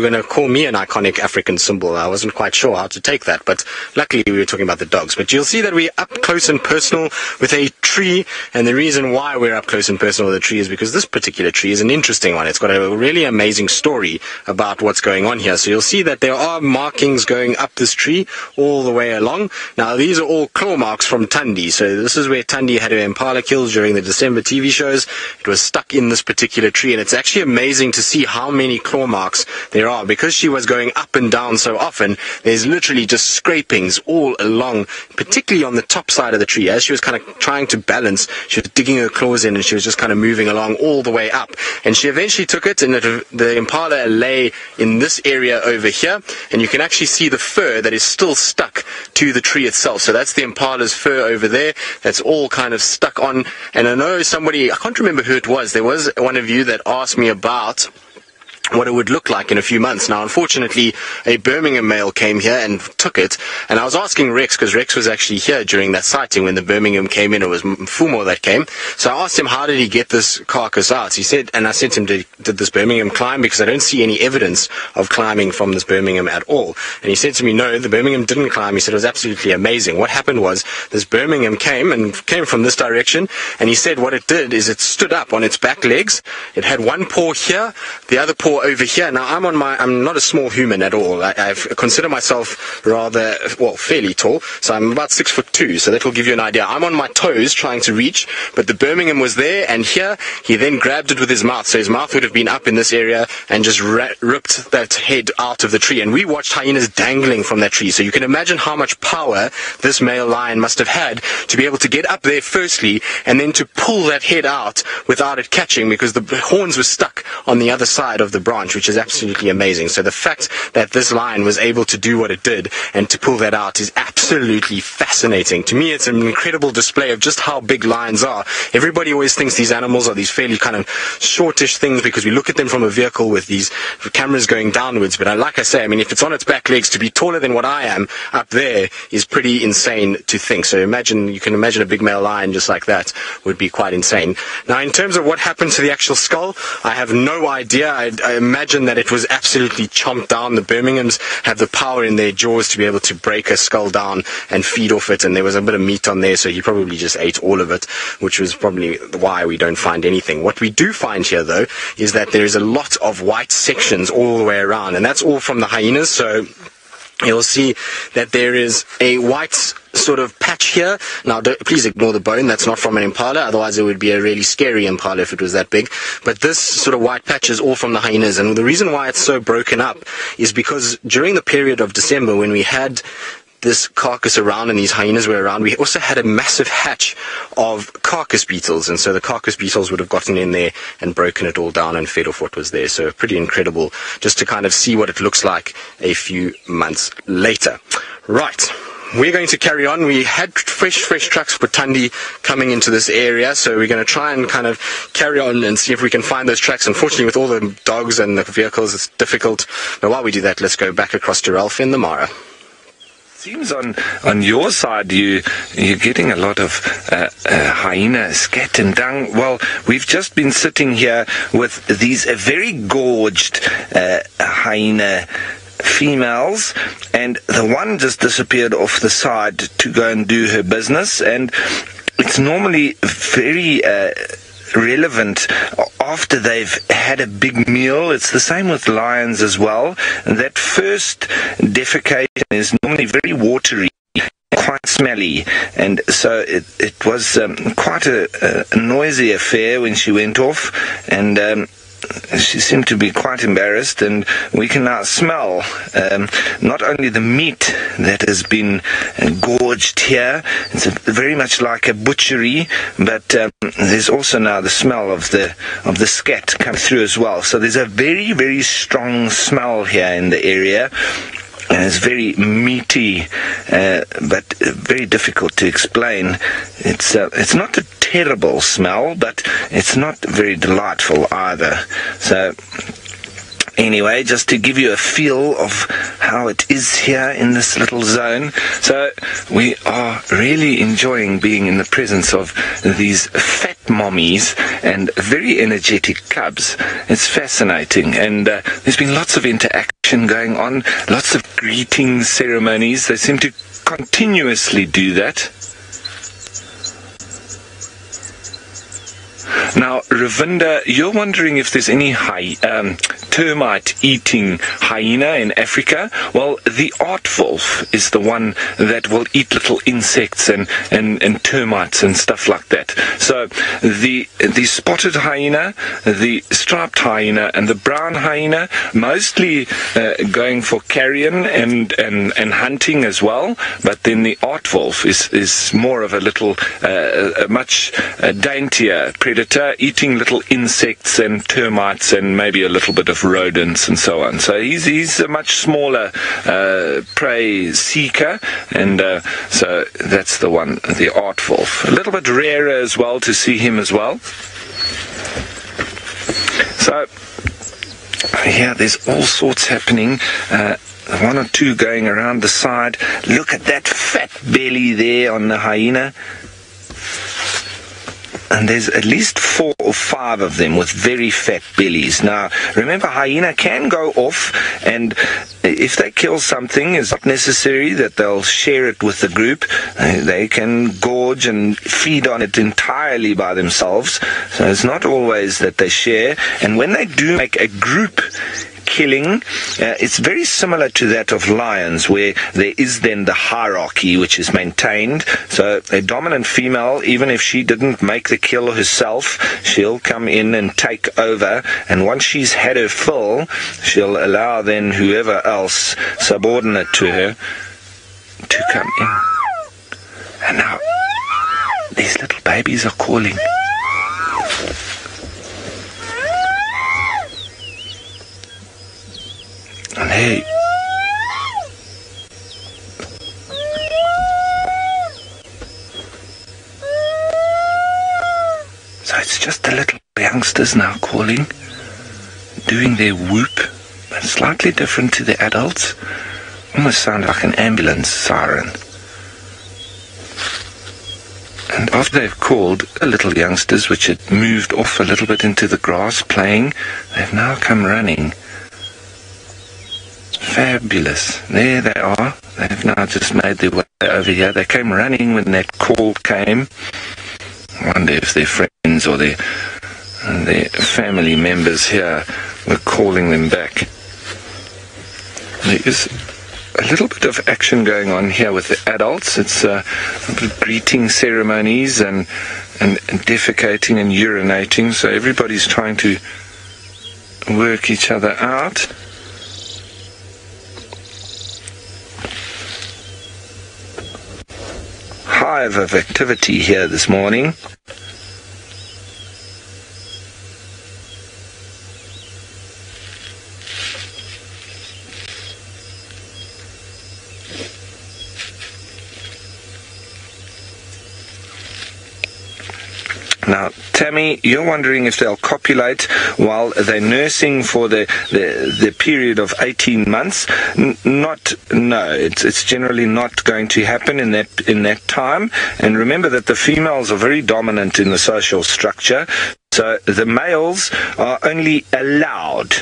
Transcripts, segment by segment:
were going to call me an iconic African symbol. I wasn't quite sure how to take that, but luckily we were talking about the dogs. But you'll see that we're up close and personal with a tree, and the reason why we're up close and personal with a tree is because this particular tree is an interesting one. It's got a really amazing story about what's going on here. So you'll see that there are markings going up this tree all the way along. Now these are all claw marks from Thandi. So this is where Thandi had her impala killed during the December TV shows. It was stuck in this particular tree, and it's actually amazing to see how many claw marks there are. Because she was going up and down so often, there's literally just scrapings all along, particularly on the top side of the tree. As she was kind of trying to balance, she was digging her claws in, and she was just kind of moving along all the way up. And she eventually took it, and the impala lay in this area over here, and you can actually see the fur that is still stuck to the tree itself. So that's the impala's fur over there. That's all kind of stuck on. And I know somebody, I can't remember who it was, there was one of you that asked me about what it would look like in a few months. Now, unfortunately, a Birmingham male came here and took it, and I was asking Rex, because Rex was actually here during that sighting when the Birmingham came in. It was Fumo that came. So I asked him, how did he get this carcass out? He said, and I said to him, did this Birmingham climb? Because I don't see any evidence of climbing from this Birmingham at all. And he said to me, no, the Birmingham didn't climb. He said it was absolutely amazing. What happened was this Birmingham came from this direction, and he said what it did is it stood up on its back legs. It had one paw here, the other paw over here. Now I'm not a small human at all. I consider myself rather, well, fairly tall, so I'm about 6'2", so that will give you an idea. I'm on my toes trying to reach, but the Birmingham was there, and here he then grabbed it with his mouth, so his mouth would have been up in this area and just ripped that head out of the tree. And we watched hyenas dangling from that tree, so you can imagine how much power this male lion must have had to be able to get up there firstly, and then to pull that head out without it catching, because the horns were stuck on the other side of the branch, which is absolutely amazing. So the fact that this lion was able to do what it did and to pull that out is absolutely fascinating. To me, it's an incredible display of just how big lions are. Everybody always thinks these animals are these fairly kind of shortish things because we look at them from a vehicle with these cameras going downwards. But like I say, I mean, if it's on its back legs, to be taller than what I am up there is pretty insane to think. So you can imagine a big male lion just like that would be quite insane. Now, in terms of what happened to the actual skull, I have no idea. I imagine that it was absolutely chomped down. The Birminghams have the power in their jaws to be able to break a skull down and feed off it, and there was a bit of meat on there, so he probably just ate all of it, which was probably why we don't find anything. What we do find here, though, is that there is a lot of white sections all the way around, and that's all from the hyenas. So you'll see that there is a white sort of patch here. Now, please ignore the bone. That's not from an impala. Otherwise, it would be a really scary impala if it was that big. But this sort of white patch is all from the hyenas. And the reason why it's so broken up is because during the period of December, when we had this carcass around and these hyenas were around, we also had a massive hatch of carcass beetles, and so the carcass beetles would have gotten in there and broken it all down and fed off what was there. So pretty incredible just to kind of see what it looks like a few months later. Right. We're going to carry on. We had fresh tracks for Thandi coming into this area, so we're going to try and kind of carry on and see if we can find those tracks. Unfortunately, with all the dogs and the vehicles, it's difficult. But while we do that, let's go back across to Ralph in the Mara. Seems on your side you're getting a lot of hyena scat and dung. Well, we've just been sitting here with these very gorged hyena females, and the one just disappeared off the side to go and do her business, and it's normally very relevant after they've had a big meal. It's the same with lions as well, and that first defecation is normally very watery, quite smelly, and so it was quite a noisy affair when she went off, and she seemed to be quite embarrassed, and we can now smell not only the meat that has been gorged here. It's very much like a butchery, but there's also now the smell of the scat come through as well. So there's a very, very strong smell here in the area. And it's very meaty, but very difficult to explain. It's not a terrible smell, but it's not very delightful either. So anyway, just to give you a feel of how it is here in this little zone. So we are really enjoying being in the presence of these fat mommies and very energetic cubs. It's fascinating, and there's been lots of interaction going on, lots of greeting ceremonies. They seem to continuously do that. Now, Ravinda, you're wondering if there's any termite-eating hyena in Africa. Well, the aardwolf is the one that will eat little insects and termites and stuff like that. So the spotted hyena, the striped hyena, and the brown hyena, mostly going for carrion and hunting as well. But then the aardwolf is more of a little, a much daintier predator, eating little insects and termites and maybe a little bit of rodents and so on. So he's a much smaller prey seeker, and so that's the one, the aardwolf. A little bit rarer as well to see him as well. So yeah, there's all sorts happening. One or two going around the side. Look at that fat belly there on the hyena. And there's at least 4 or 5 of them with very fat bellies. Now, remember, hyena can go off, and if they kill something, it's not necessary that they'll share it with the group. They can gorge and feed on it entirely by themselves. So it's not always that they share. And when they do make a group killing, it's very similar to that of lions, where there is then the hierarchy which is maintained. So a dominant female, even if she didn't make the kill herself, she'll come in and take over, and once she's had her fill, she'll allow then whoever else subordinate to her to come in. And now these little babies are calling. And hey, so it's just the little youngsters now calling, doing their whoop, but slightly different to the adults. Almost sound like an ambulance siren. And after they've called, the little youngsters, which had moved off a little bit into the grass playing, they've now come running. Fabulous. There they are. They've now just made their way over here. They came running when that call came. I wonder if their friends or their family members here were calling them back. There is a little bit of action going on here with the adults. It's greeting ceremonies and defecating and urinating. So everybody's trying to work each other out. Hive of activity here this morning. Now, Tammy, you're wondering if they'll copulate while they're nursing for the period of 18 months. No, it's generally not going to happen in that time. And remember that the females are very dominant in the social structure. So the males are only allowed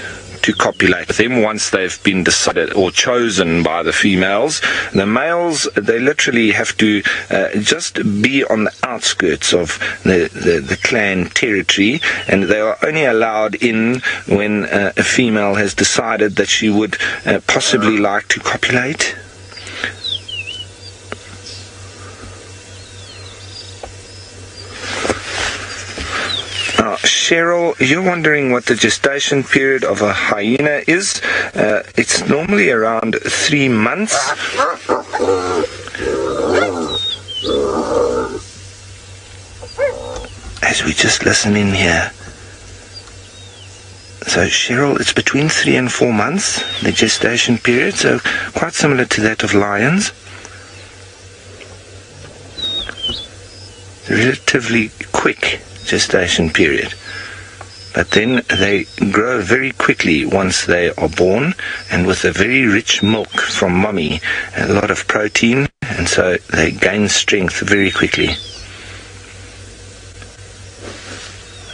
to copulate with them once they've been decided or chosen by the females. The males, they literally have to just be on the outskirts of the clan territory, and they are only allowed in when a female has decided that she would possibly like to copulate. Cheryl, you're wondering what the gestation period of a hyena is. It's normally around 3 months. As we just listen in here. So Cheryl, it's between 3 and 4 months, the gestation period, so quite similar to that of lions. Relatively quick gestation period. but then they grow very quickly once they are born, and with a very rich milk from mommy, a lot of protein, and so they gain strength very quickly.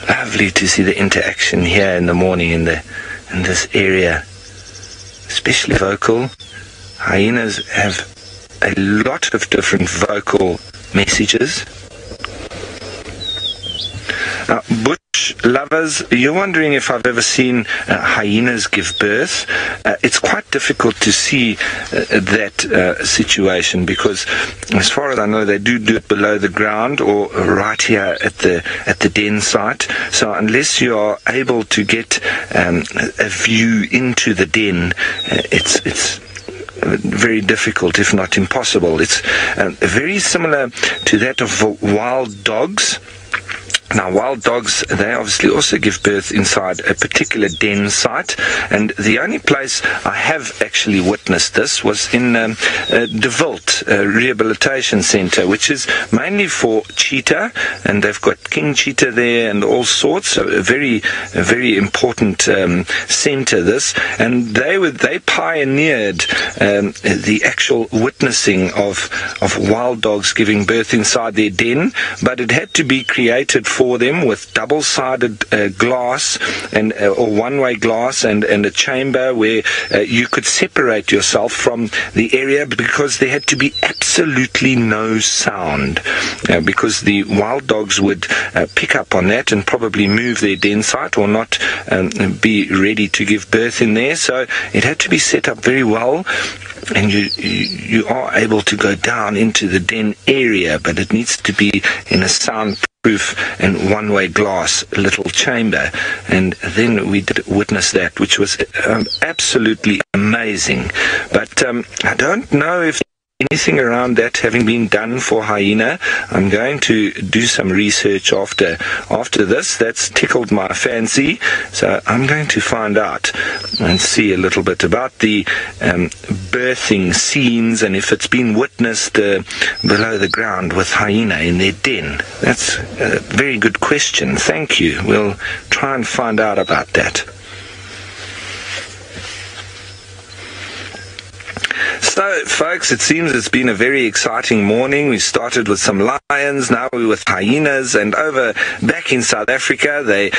Lovely to see the interaction here in the morning in this area, especially vocal. Hyenas have a lot of different vocal messages. Bush lovers, you're wondering if I've ever seen hyenas give birth. It's quite difficult to see that situation, because as far as I know they do it below the ground or right here at the den site. So unless you are able to get a view into the den, it's very difficult, if not impossible. It's very similar to that of wild dogs. Now, wild dogs, they obviously also give birth inside a particular den site, and the only place I have actually witnessed this was in De Wild Rehabilitation Centre, which is mainly for cheetah, and they've got king cheetah there and all sorts. So a very important centre, this, and they pioneered the actual witnessing of wild dogs giving birth inside their den, but it had to be created for them with double-sided glass and or one-way glass and a chamber where you could separate yourself from the area, because there had to be absolutely no sound, because the wild dogs would pick up on that and probably move their den site or not be ready to give birth in there. So it had to be set up very well, and you are able to go down into the den area, but it needs to be in a soundproof and one-way glass little chamber. And then we did witness that, which was absolutely amazing. But I don't know if anything around that having been done for hyena. I'm going to do some research after this. That's tickled my fancy, so I'm going to find out and see a little bit about the birthing scenes, and if it's been witnessed below the ground with hyena in their den. That's a very good question. Thank you. We'll try and find out about that. So, folks, it seems it's been a very exciting morning. We started with some lions, now we're with hyenas, and over back in South Africa, they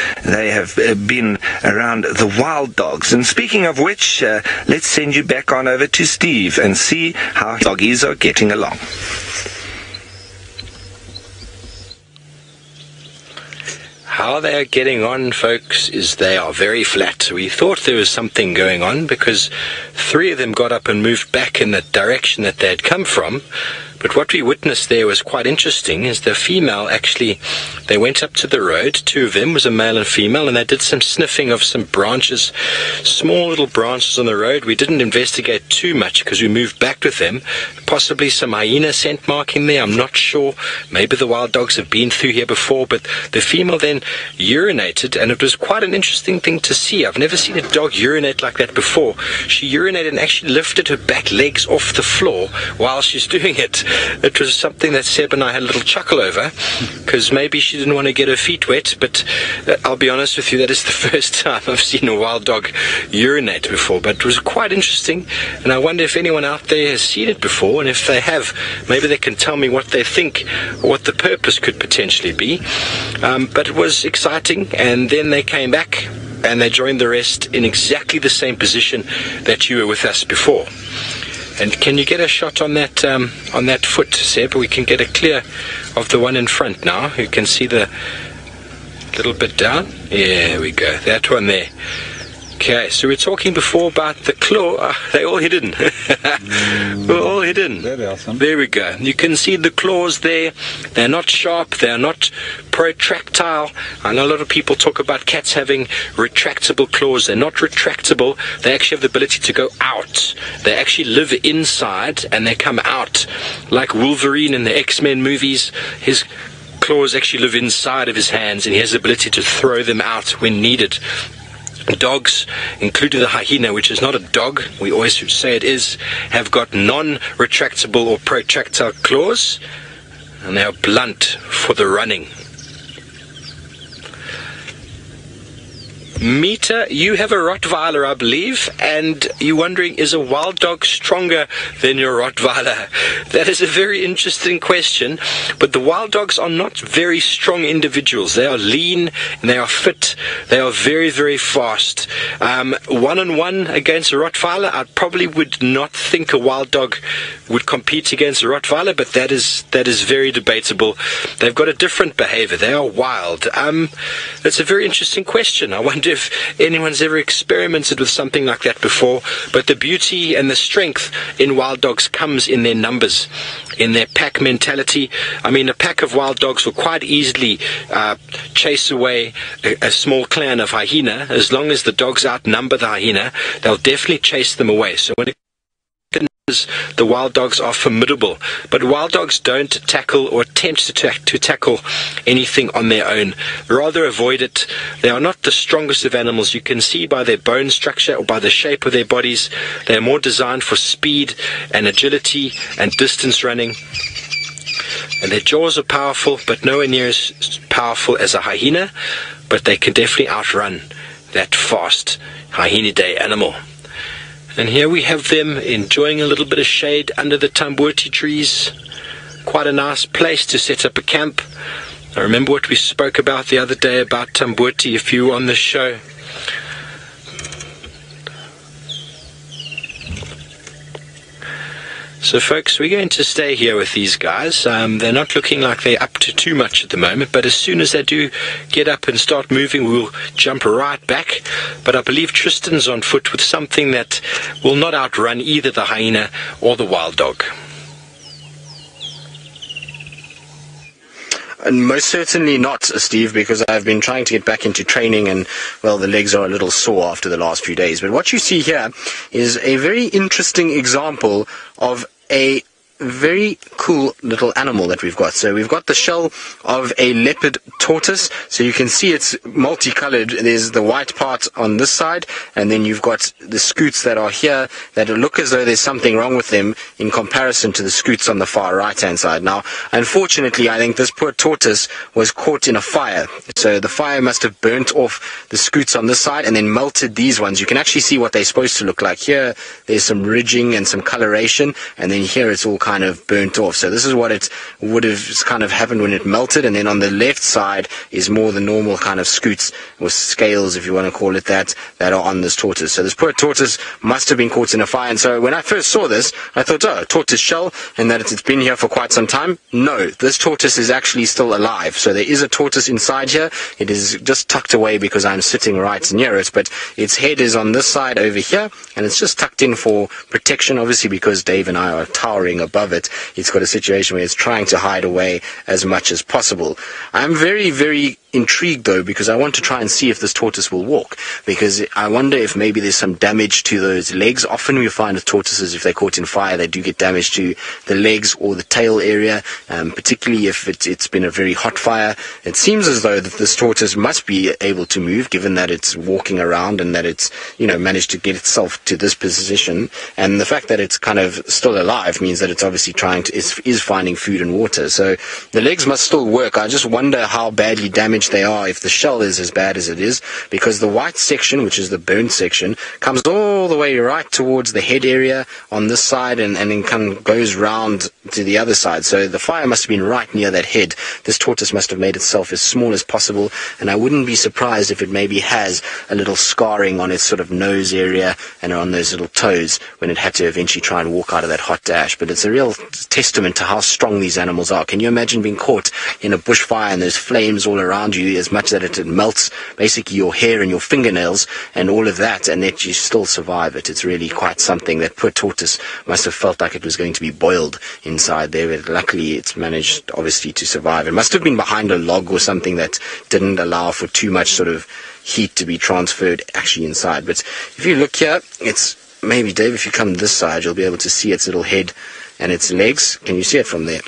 have been around the wild dogs. And speaking of which, let's send you back on over to Steve and see how doggies are getting along. How they are getting on, folks, is they are very flat. We thought there was something going on because 3 of them got up and moved back in the direction that they had come from. But what we witnessed there was quite interesting, is the female actually, they went up to the road, 2 of them, was a male and female, and they did some sniffing of some branches, small little branches on the road. We didn't investigate too much because we moved back with them. Possibly some hyena scent marking there, I'm not sure. Maybe the wild dogs have been through here before, but the female then urinated, and it was quite an interesting thing to see. I've never seen a dog urinate like that before. She urinated and actually lifted her back legs off the floor while she's doing it. It was something that Seb and I had a little chuckle over, because maybe she didn't want to get her feet wet, but I'll be honest with you, that is the first time I've seen a wild dog urinate before. But it was quite interesting, and I wonder if anyone out there has seen it before, and if they have, maybe they can tell me what they think, or what the purpose could potentially be. But it was exciting, and then they came back, and they joined the rest in exactly the same position that you were with us before. And can you get a shot on that foot, Seb? We can get a clear of the one in front now. You can see the little bit down. There we go. That one there. Okay, so we're talking before about the claw. They're all hidden. We're all hidden. Very awesome. There we go. You can see the claws there. They're not sharp. They're not protractile. I know a lot of people talk about cats having retractable claws. They're not retractable. They actually have the ability to go out. They actually live inside and they come out. Like Wolverine in the X-Men movies, his claws actually live inside of his hands, and he has the ability to throw them out when needed. Dogs, including the hyena, which is not a dog, we always say it is, have got non-retractable or protractile claws, and they are blunt for the running. Meter, you have a Rottweiler, I believe, and you're wondering, is a wild dog stronger than your Rottweiler? That is a very interesting question, but the wild dogs are not very strong individuals. They are lean, and they are fit, they are very, very fast. One-on-one against a Rottweiler, I probably would not think a wild dog would compete against a Rottweiler, but that is very debatable. They've got a different behavior. They are wild. That's a very interesting question. I wonder if anyone's ever experimented with something like that before, but the beauty and the strength in wild dogs comes in their numbers, in their pack mentality. I mean, a pack of wild dogs will quite easily chase away a small clan of hyena. As long as the dogs outnumber the hyena, they'll definitely chase them away. So when the wild dogs are formidable, but wild dogs don't tackle or attempt to tackle anything on their own. Rather avoid it. They are not the strongest of animals. You can see by their bone structure or by the shape of their bodies, they are more designed for speed and agility and distance running. And their jaws are powerful, but nowhere near as powerful as a hyena, but they can definitely outrun that fast hyenidae animal. And here we have them enjoying a little bit of shade under the tambuti trees. Quite a nice place to set up a camp. I remember what we spoke about the other day about tambuti if you were on the show. So folks, we're going to stay here with these guys. They're not looking like they're up to too much at the moment, but as soon as they do get up and start moving, we'll jump right back. But I believe Tristan's on foot with something that will not outrun either the hyena or the wild dog. And most certainly not, Steve, because I've been trying to get back into training and, well, the legs are a little sore after the last few days. But what you see here is a very interesting example of a very cool little animal that we've got. So we've got the shell of a leopard tortoise. So you can see it's multicolored. There's the white part on this side, and then you've got the scoots that are here that look as though there's something wrong with them in comparison to the scoots on the far right-hand side. Now, unfortunately, I think this poor tortoise was caught in a fire. So the fire must have burnt off the scoots on this side and then melted these ones. You can actually see what they're supposed to look like. Here, there's some ridging and some coloration, and then here it's all kind of burnt off. So this is what it would have kind of happened when it melted, and then on the left side is more the normal kind of scoots or scales, if you want to call it that are on this tortoise. So this poor tortoise must have been caught in a fire. And so when I first saw this, I thought, oh, tortoise shell, and that it's been here for quite some time. No, this tortoise is actually still alive. So there is a tortoise inside here. It is just tucked away because I'm sitting right near it, but its head is on this side over here, and it's just tucked in for protection, obviously, because Dave and I are towering above it. It's got a situation where it's trying to hide away as much as possible. I'm very, very intrigued, though, because I want to try and see if this tortoise will walk, because I wonder if maybe there's some damage to those legs. Often we find with tortoises, if they're caught in fire, they do get damage to the legs or the tail area, particularly if it's been a very hot fire. It seems as though that this tortoise must be able to move, given that it's walking around and that it's, managed to get itself to this position. And the fact that it's kind of still alive means that it's obviously is finding food and water. So the legs must still work. I just wonder how badly damaged they are if the shell is as bad as it is, because the white section, which is the burnt section, comes all the way right towards the head area on this side and then kind of goes round to the other side. So the fire must have been right near that head. This tortoise must have made itself as small as possible, and I wouldn't be surprised if it maybe has a little scarring on its sort of nose area and on those little toes when it had to eventually try and walk out of that hot dash. But it's a real testament to how strong these animals are. Can you imagine being caught in a bushfire and there's flames all around you, as much that it melts basically your hair and your fingernails and all of that, and yet you still survive it? It's really quite something. That poor tortoise must have felt like it was going to be boiled inside there, but luckily it's managed obviously to survive. It must have been behind a log or something that didn't allow for too much sort of heat to be transferred actually inside. But if you look here, it's maybe, Dave, if you come this side, you'll be able to see its little head and its legs. Can you see it from there?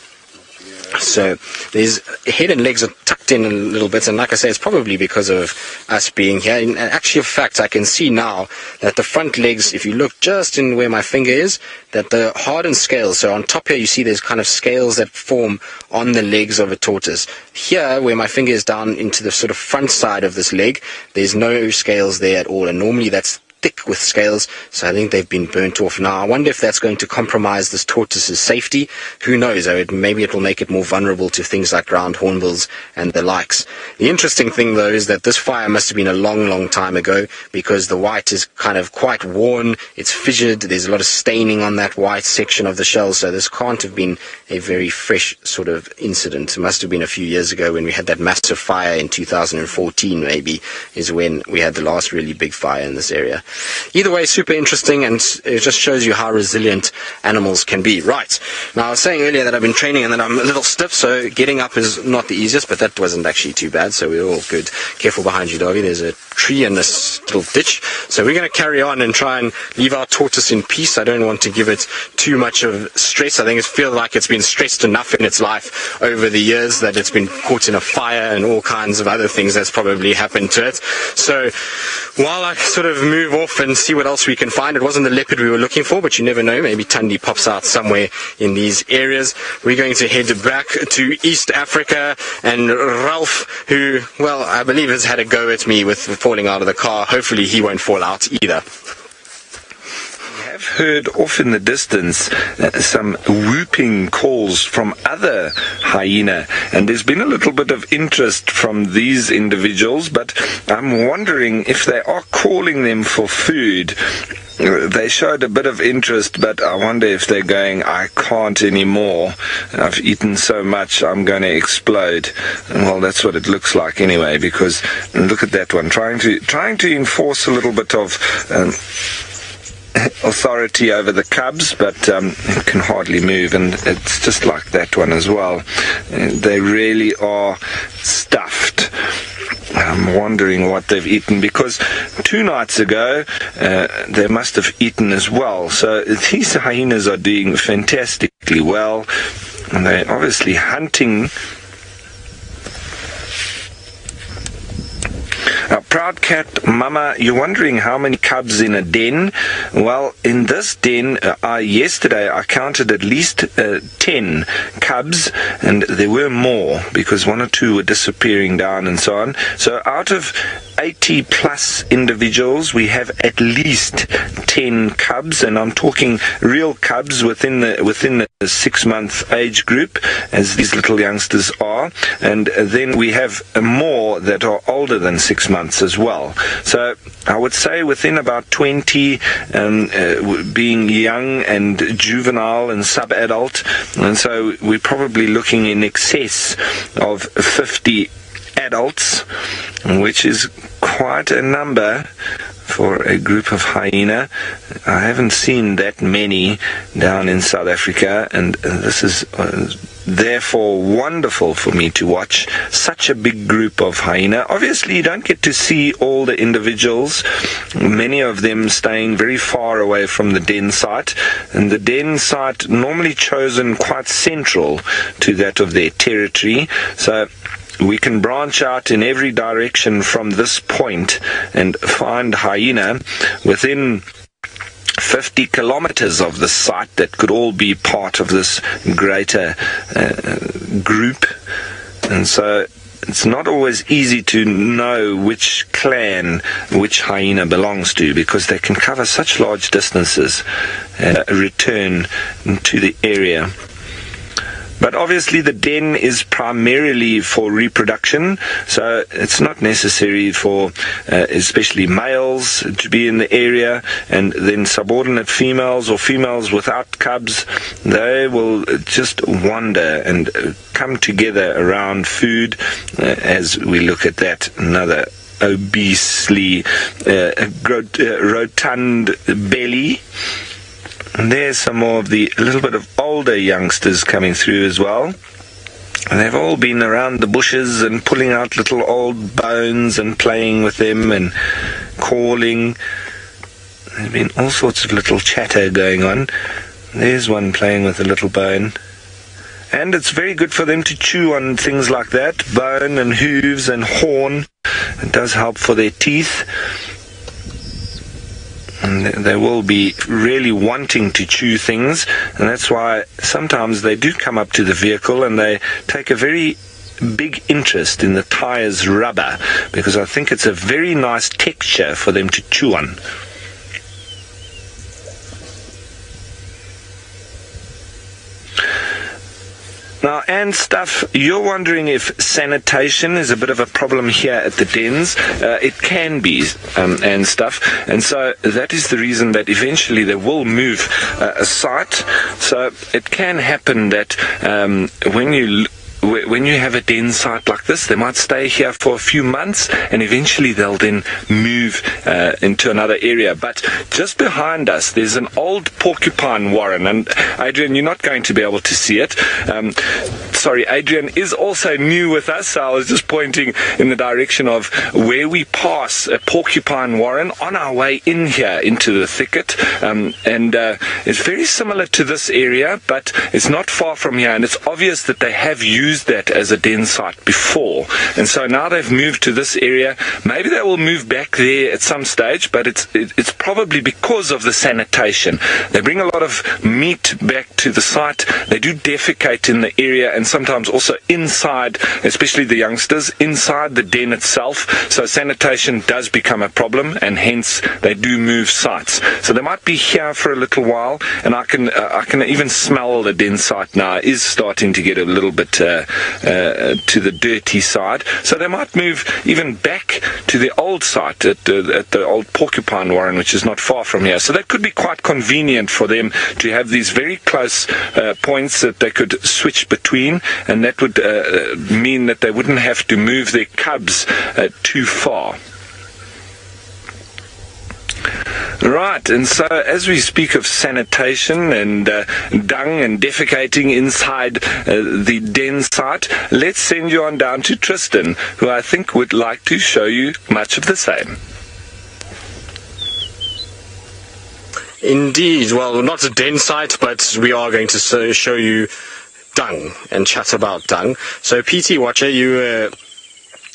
So his head and legs are tucked in a little bit, and like I say, it's probably because of us being here. In actual fact, I can see now that the front legs, if you look just in where my finger is, that the hardened scales, so on top here you see there's kind of scales that form on the legs of a tortoise. Here, where my finger is down into the sort of front side of this leg, there's no scales there at all, and normally that's thick with scales, so I think they've been burnt off. Now, I wonder if that's going to compromise this tortoise's safety. Who knows? Maybe it will make it more vulnerable to things like ground hornbills and the likes. The interesting thing, though, is that this fire must have been a long, long time ago, because the white is kind of quite worn, it's fissured, there's a lot of staining on that white section of the shell, so this can't have been a very fresh sort of incident. It must have been a few years ago when we had that massive fire in 2014, maybe, is when we had the last really big fire in this area. Either way, super interesting, and it just shows you how resilient animals can be. Right. Now, I was saying earlier that I've been training and that I'm a little stiff, so getting up is not the easiest, but that wasn't actually too bad, so we're all good. Careful behind you, doggy. There's a tree in this little ditch. So we're going to carry on and try and leave our tortoise in peace. I don't want to give it too much of stress. I think it feels like it's been stressed enough in its life over the years, that it's been caught in a fire and all kinds of other things that's probably happened to it. So while I sort of move off and see what else we can find, it wasn't the leopard we were looking for, but you never know, maybe Tundi pops out somewhere in these areas. We're going to head back to East Africa, and Ralph, who, well, I believe has had a go at me with falling out of the car. Hopefully he won't fall out either. I've heard off in the distance some whooping calls from other hyena, and there's been a little bit of interest from these individuals, but I'm wondering if they are calling them for food. They showed a bit of interest, but I wonder if they're going, I can't anymore. I've eaten so much, I'm going to explode. Well, that's what it looks like anyway, because look at that one, trying to enforce a little bit of authority over the cubs, but it can hardly move, and it's just like that one as well. They really are stuffed. I'm wondering what they've eaten, because 2 nights ago they must have eaten as well. So these hyenas are doing fantastically well, and they're obviously hunting. Proud Cat Mama, you're wondering how many cubs in a den? Well, in this den, yesterday I counted at least 10 cubs, and there were more, because 1 or 2 were disappearing down and so on. So out of 80 plus individuals, we have at least 10 cubs, and I'm talking real cubs within the 6-month age group, as these little youngsters are, and then we have more that are older than 6 months as well. So I would say within about 20 being young and juvenile and sub-adult, and so we're probably looking in excess of 50 adults, which is quite a number for a group of hyena. I haven't seen that many down in South Africa, and this is therefore wonderful for me to watch such a big group of hyena. Obviously you don't get to see all the individuals, many of them staying very far away from the den site, and the den site normally chosen quite central to that of their territory, so we can branch out in every direction from this point and find hyena within 50 kilometers of the site that could all be part of this greater group. And so it's not always easy to know which clan which hyena belongs to, because they can cover such large distances and return to the area. But obviously the den is primarily for reproduction, so it's not necessary for especially males to be in the area, and then subordinate females or females without cubs, they will just wander and come together around food as we look at that. Another obesely rotund belly. And there's some more of the little bit of older youngsters coming through as well. And they've all been around the bushes and pulling out little old bones and playing with them and calling. There's been all sorts of little chatter going on. There's one playing with a little bone. And it's very good for them to chew on things like that, bone and hooves and horn. It does help for their teeth. And they will be really wanting to chew things, and that's why sometimes they do come up to the vehicle and they take a very big interest in the tire's rubber, because I think it's a very nice texture for them to chew on. Now, and stuff, you're wondering if sanitation is a bit of a problem here at the dens. It can be, and stuff. And so that is the reason that eventually they will move a site. So it can happen that when you have a den site like this, they might stay here for a few months, and eventually they'll then move into another area. But just behind us, there's an old porcupine warren, and Adrian, you're not going to be able to see it. Sorry, Adrian is also new with us, so I was just pointing in the direction of where we pass a porcupine warren on our way in here into the thicket. And it's very similar to this area, but it's not far from here, and it's obvious that they have used that as a den site before, and so now they've moved to this area. Maybe they will move back there at some stage, but it's probably because of the sanitation. They bring a lot of meat back to the site. They do defecate in the area, and sometimes also inside, especially the youngsters, inside the den itself. So sanitation does become a problem, and hence they do move sites. So they might be here for a little while, and I can even smell the den site now. It is starting to get a little bit to the dirty side, so they might move even back to the old site at the old porcupine warren, which is not far from here. So that could be quite convenient for them to have these very close points that they could switch between, and that would mean that they wouldn't have to move their cubs too far. Right, and so as we speak of sanitation and dung and defecating inside the den site, let's send you on down to Tristan, who I think would like to show you much of the same. Indeed, well, not a den site, but we are going to show you dung and chat about dung. So, PT Watcher, you were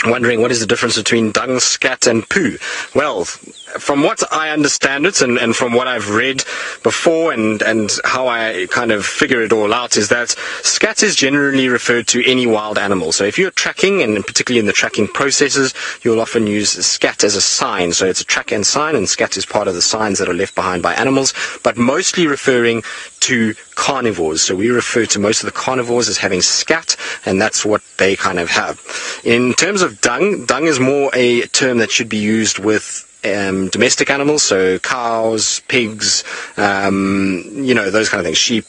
wondering what is the difference between dung, scat and poo. Well, from what I understand it, and from what I've read before, and how I kind of figure it all out, is that scat is generally referred to any wild animal. So if you're tracking, and particularly in the tracking processes, you'll often use scat as a sign. So it's a track and sign, and scat is part of the signs that are left behind by animals, but mostly referring to carnivores. So we refer to most of the carnivores as having scat, and that's what they kind of have. In terms of dung, dung is more a term that should be used with domestic animals, so cows, pigs, those kind of things, sheep,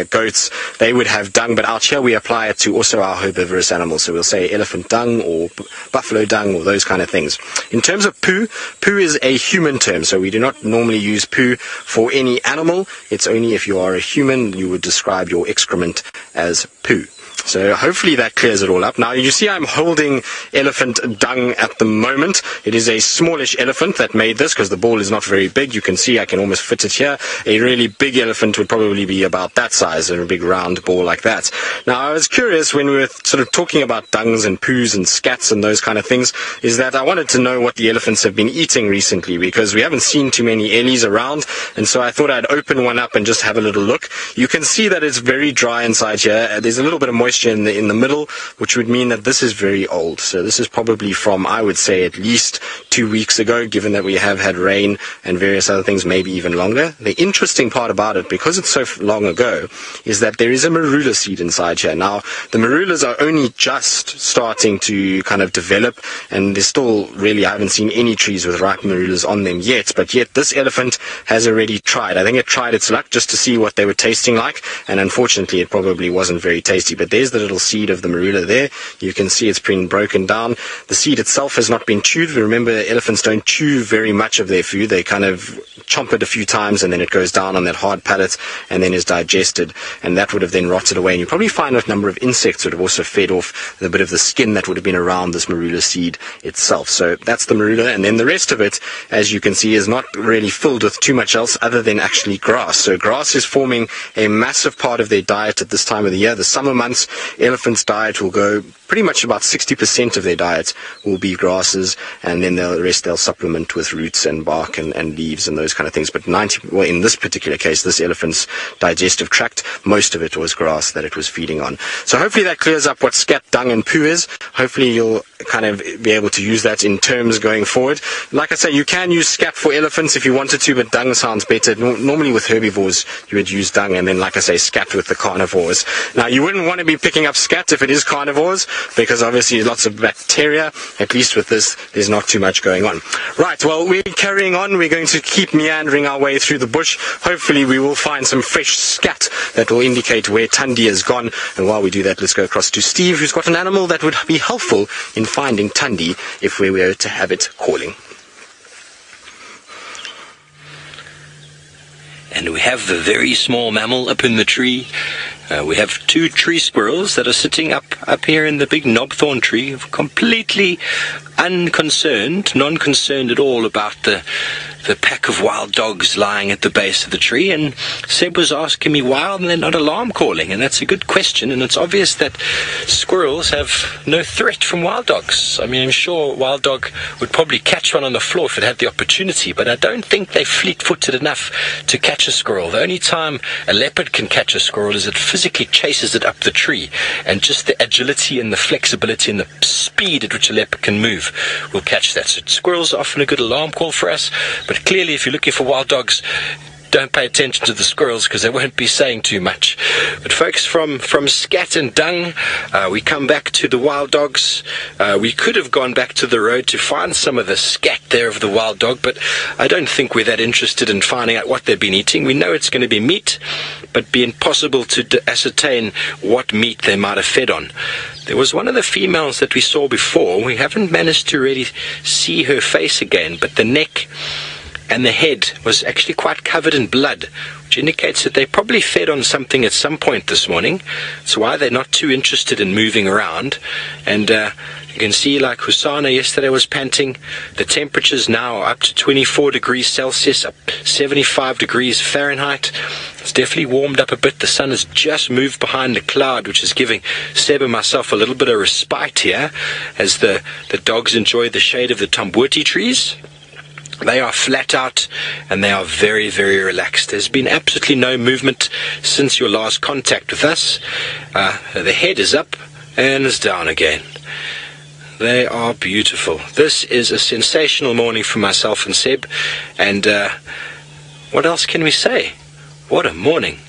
goats. They would have dung, but out here we apply it to also our herbivorous animals. So we'll say elephant dung or buffalo dung or those kind of things. In terms of poo, poo is a human term, so we do not normally use poo for any animal. It's only if you are a human you would describe your excrement as poo. So hopefully that clears it all up. Now, you see I'm holding elephant dung at the moment. It is a smallish elephant that made this, because the ball is not very big. You can see I can almost fit it here. A really big elephant would probably be about that size, and a big round ball like that. Now, I was curious when we were sort of talking about dungs and poos and scats and those kind of things, is that I wanted to know what the elephants have been eating recently, because we haven't seen too many ellies around, and so I thought I'd open one up and just have a little look. You can see that it's very dry inside here. There's a little bit of moisture in the middle, which would mean that this is very old. So this is probably from, I would say, at least 2 weeks ago, given that we have had rain and various other things, maybe even longer. The interesting part about it, because it's so long ago, is that there is a marula seed inside here. Now, the marulas are only just starting to kind of develop, and there's still really, I haven't seen any trees with ripe marulas on them yet, but yet this elephant has already tried. I think it tried its luck just to see what they were tasting like, and unfortunately it probably wasn't very tasty. But But there's the little seed of the marula there. You can see it's been broken down. The seed itself has not been chewed. Remember, elephants don't chew very much of their food. They kind of chomp it a few times, and then it goes down on that hard palate and then is digested, and that would have then rotted away. And you probably find a number of insects would have also fed off a bit of the skin that would have been around this marula seed itself. So that's the marula, and then the rest of it, as you can see, is not really filled with too much else other than actually grass. So grass is forming a massive part of their diet at this time of the year. The summer months, elephants' diet will go pretty much about 60% of their diet will be grasses, and then the rest they'll supplement with roots and bark and leaves and those kind of things. But in this particular case, this elephant's digestive tract, most of it was grass that it was feeding on. So hopefully that clears up what scat, dung and poo is. Hopefully you'll kind of be able to use that in terms going forward. Like I say, you can use scat for elephants if you wanted to, but dung sounds better. Normally with herbivores you would use dung, and then, like I say, scat with the carnivores. Now you wouldn't want to be picking up scat if it is carnivores, because obviously lots of bacteria. At least with this, there's not too much going on. Right, well, we're carrying on. We're going to keep meandering our way through the bush. Hopefully we will find some fresh scat that will indicate where Tundi has gone. And while we do that, let's go across to Steve, who's got an animal that would be helpful in finding Tundi if we were to have it calling. And we have the very small mammal up in the tree. We have two tree squirrels that are sitting up here in the big knobthorn tree, completely unconcerned, non-concerned at all about the pack of wild dogs lying at the base of the tree. And Seb was asking me why are they not alarm calling, and that's a good question. And it's obvious that squirrels have no threat from wild dogs. I mean, I'm sure a wild dog would probably catch one on the floor if it had the opportunity, but I don't think they're fleet-footed enough to catch a squirrel. The only time a leopard can catch a squirrel is it physically chases it up the tree, and just the agility and the flexibility and the speed at which a leopard can move will catch that. So squirrels are often a good alarm call for us, but clearly if you're looking for wild dogs, don't pay attention to the squirrels because they won't be saying too much. But folks, from scat and dung, we come back to the wild dogs. We could have gone back to the road to find some of the scat there of the wild dog, but I don't think we're that interested in finding out what they've been eating. We know it's going to be meat, but it'd be impossible to ascertain what meat they might have fed on. There was one of the females that we saw before. We haven't managed to really see her face again, but the neck and the head was actually quite covered in blood, which indicates that they probably fed on something at some point this morning. That's why they're not too interested in moving around. And you can see, like Husana yesterday was panting, the temperatures now are up to 24 degrees Celsius, up 75 degrees Fahrenheit. It's definitely warmed up a bit. The sun has just moved behind the cloud, which is giving Seb and myself a little bit of respite here as the dogs enjoy the shade of the tamboti trees. They are flat out and they are very, very relaxed. There's been absolutely no movement since your last contact with us. The head is up and is down again. They are beautiful. This is a sensational morning for myself and Seb. And what else can we say? What a morning.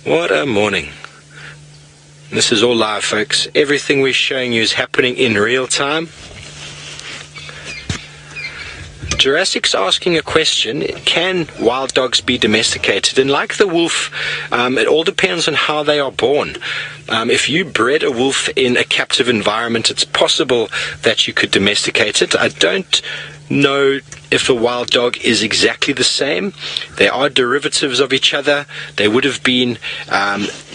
What a morning. This is all live, folks. Everything we're showing you is happening in real time. Jurassic's asking a question: can wild dogs be domesticated? And like the wolf, it all depends on how they are born. If you bred a wolf in a captive environment, it's possible that you could domesticate it. I don't know if a wild dog is exactly the same. They are derivatives of each other. They would have been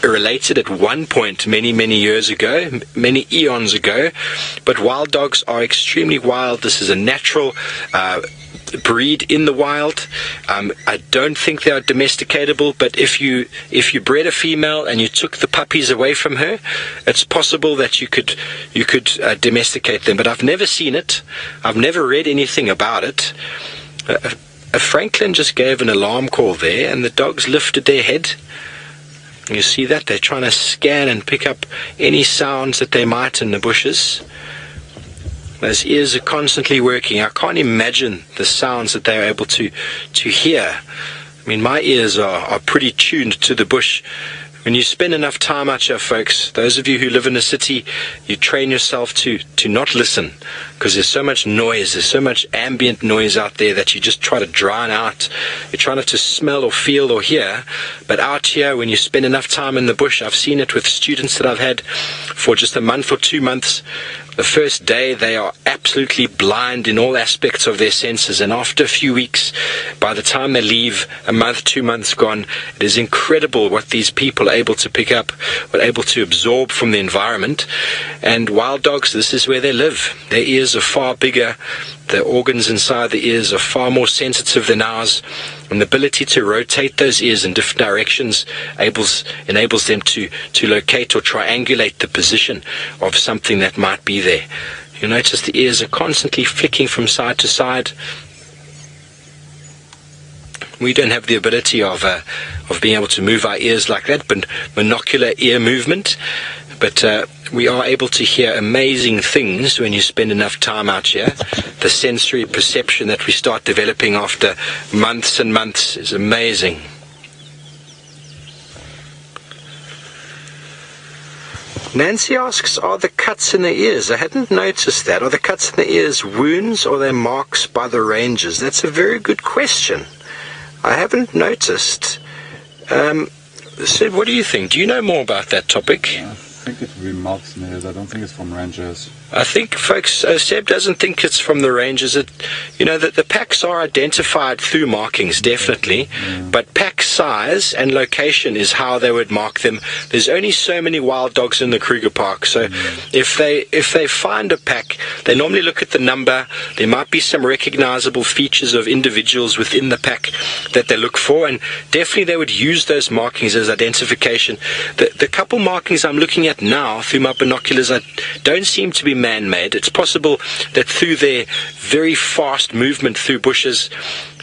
related at one point many, many years ago, many eons ago. But wild dogs are extremely wild. This is a natural breed in the wild. I don't think they are domesticatable, but if you bred a female and you took the puppies away from her, it's possible that you could domesticate them. But I've never seen it. I've never read anything about it. A Franklin just gave an alarm call there, and the dogs lifted their head. You see that? They're trying to scan and pick up any sounds that they might in the bushes. Those ears are constantly working. I can't imagine the sounds that they're able to hear. I mean, my ears are pretty tuned to the bush. When you spend enough time out here, folks, those of you who live in a city, you train yourself to not listen, because there's so much noise, there's so much ambient noise out there that you just try to drown out. You try not to smell or feel or hear. But out here, when you spend enough time in the bush, I've seen it with students that I've had for just a month or 2 months. The first day, they are absolutely blind in all aspects of their senses. And after a few weeks, by the time they leave, a month, 2 months gone, it is incredible what these people are able to pick up, what are able to absorb from the environment. And wild dogs, this is where they live. Their ears are far bigger. The organs inside the ears are far more sensitive than ours. And the ability to rotate those ears in different directions enables them to locate or triangulate the position of something that might be there. You'll notice the ears are constantly flicking from side to side. We don't have the ability of being able to move our ears like that, but monocular ear movement. But we are able to hear amazing things when you spend enough time out here. The sensory perception that we start developing after months and months is amazing. Nancy asks, are the cuts in the ears? I hadn't noticed that. Are the cuts in the ears wounds or are they marks by the rangers? That's a very good question. I haven't noticed. Sid, what do you think? Do you know more about that topic? Yeah, I think it would be marks in the ears. I don't think it's from rangers. I think, folks, Seb doesn't think it's from the rangers. The packs are identified through markings, definitely, but pack size and location is how they would mark them. There's only so many wild dogs in the Kruger Park, so if they find a pack, they normally look at the number. There might be some recognizable features of individuals within the pack that they look for, and definitely they would use those markings as identification. The couple markings I'm looking at now through my binoculars don't seem to be man-made. It's possible that through their very fast movement through bushes,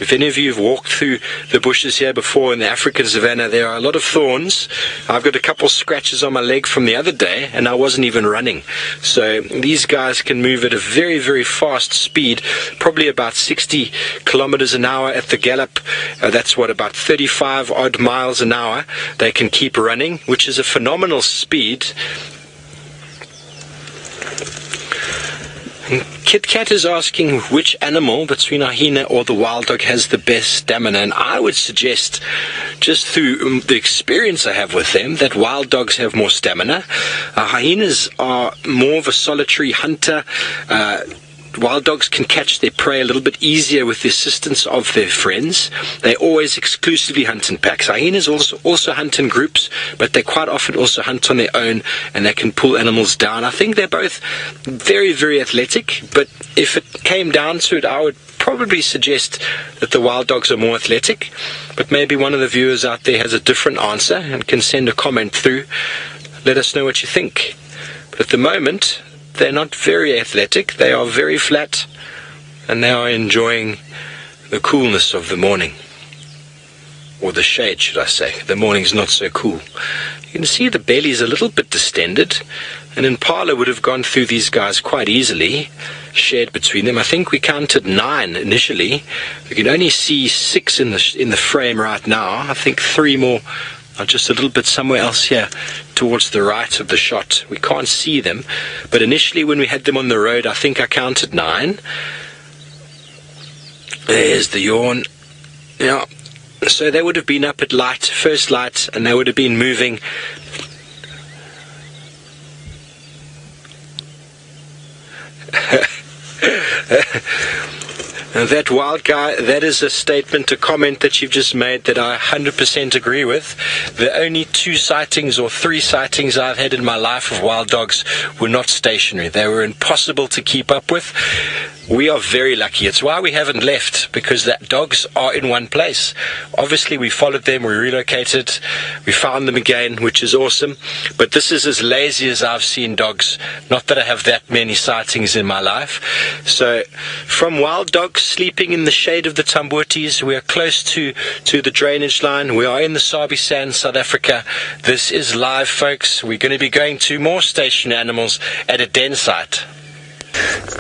if any of you have walked through the bushes here before in the African savannah, there are a lot of thorns. I've got a couple scratches on my leg from the other day, and I wasn't even running. So these guys can move at a very, very fast speed, probably about 60 kilometers an hour at the gallop. That's about 35 odd miles an hour. They can keep running, which is a phenomenal speed. Kit Kat is asking which animal between a hyena or the wild dog has the best stamina, and I would suggest, just through the experience I have with them, that wild dogs have more stamina. Hyenas are more of a solitary hunter. Wild dogs can catch their prey a little bit easier with the assistance of their friends. They always exclusively hunt in packs. Hyenas also hunt in groups, but they quite often also hunt on their own, and they can pull animals down. I think they're both very, very athletic, but if it came down to it, I would probably suggest that the wild dogs are more athletic. But maybe one of the viewers out there has a different answer and can send a comment through. Let us know what you think. But at the moment, they're not very athletic. They are very flat, and they are enjoying the coolness of the morning. Or the shade, should I say. The morning's not so cool. You can see the belly's a little bit distended. An impala would have gone through these guys quite easily, shared between them. I think we counted 9 initially. We can only see 6 in the frame right now. I think 3 more are just a little bit somewhere else here towards the right of the shot. We can't see them, but initially when we had them on the road, I think I counted 9. There's the yawn. Yeah, so they would have been up at first light, and they would have been moving. That wild guy, that is a statement, a comment that you've just made that I 100% agree with. The only 2 sightings or 3 sightings I've had in my life of wild dogs were not stationary. They were impossible to keep up with. We are very lucky. It's why we haven't left, because the dogs are in one place. Obviously, we followed them, we relocated, we found them again, which is awesome. But this is as lazy as I've seen dogs. Not that I have that many sightings in my life. So, from wild dogs sleeping in the shade of the tambutis, we are close to the drainage line. We are in the Sabi Sand, South Africa. This is live, folks. We're going to be going to more stationary animals at a den site.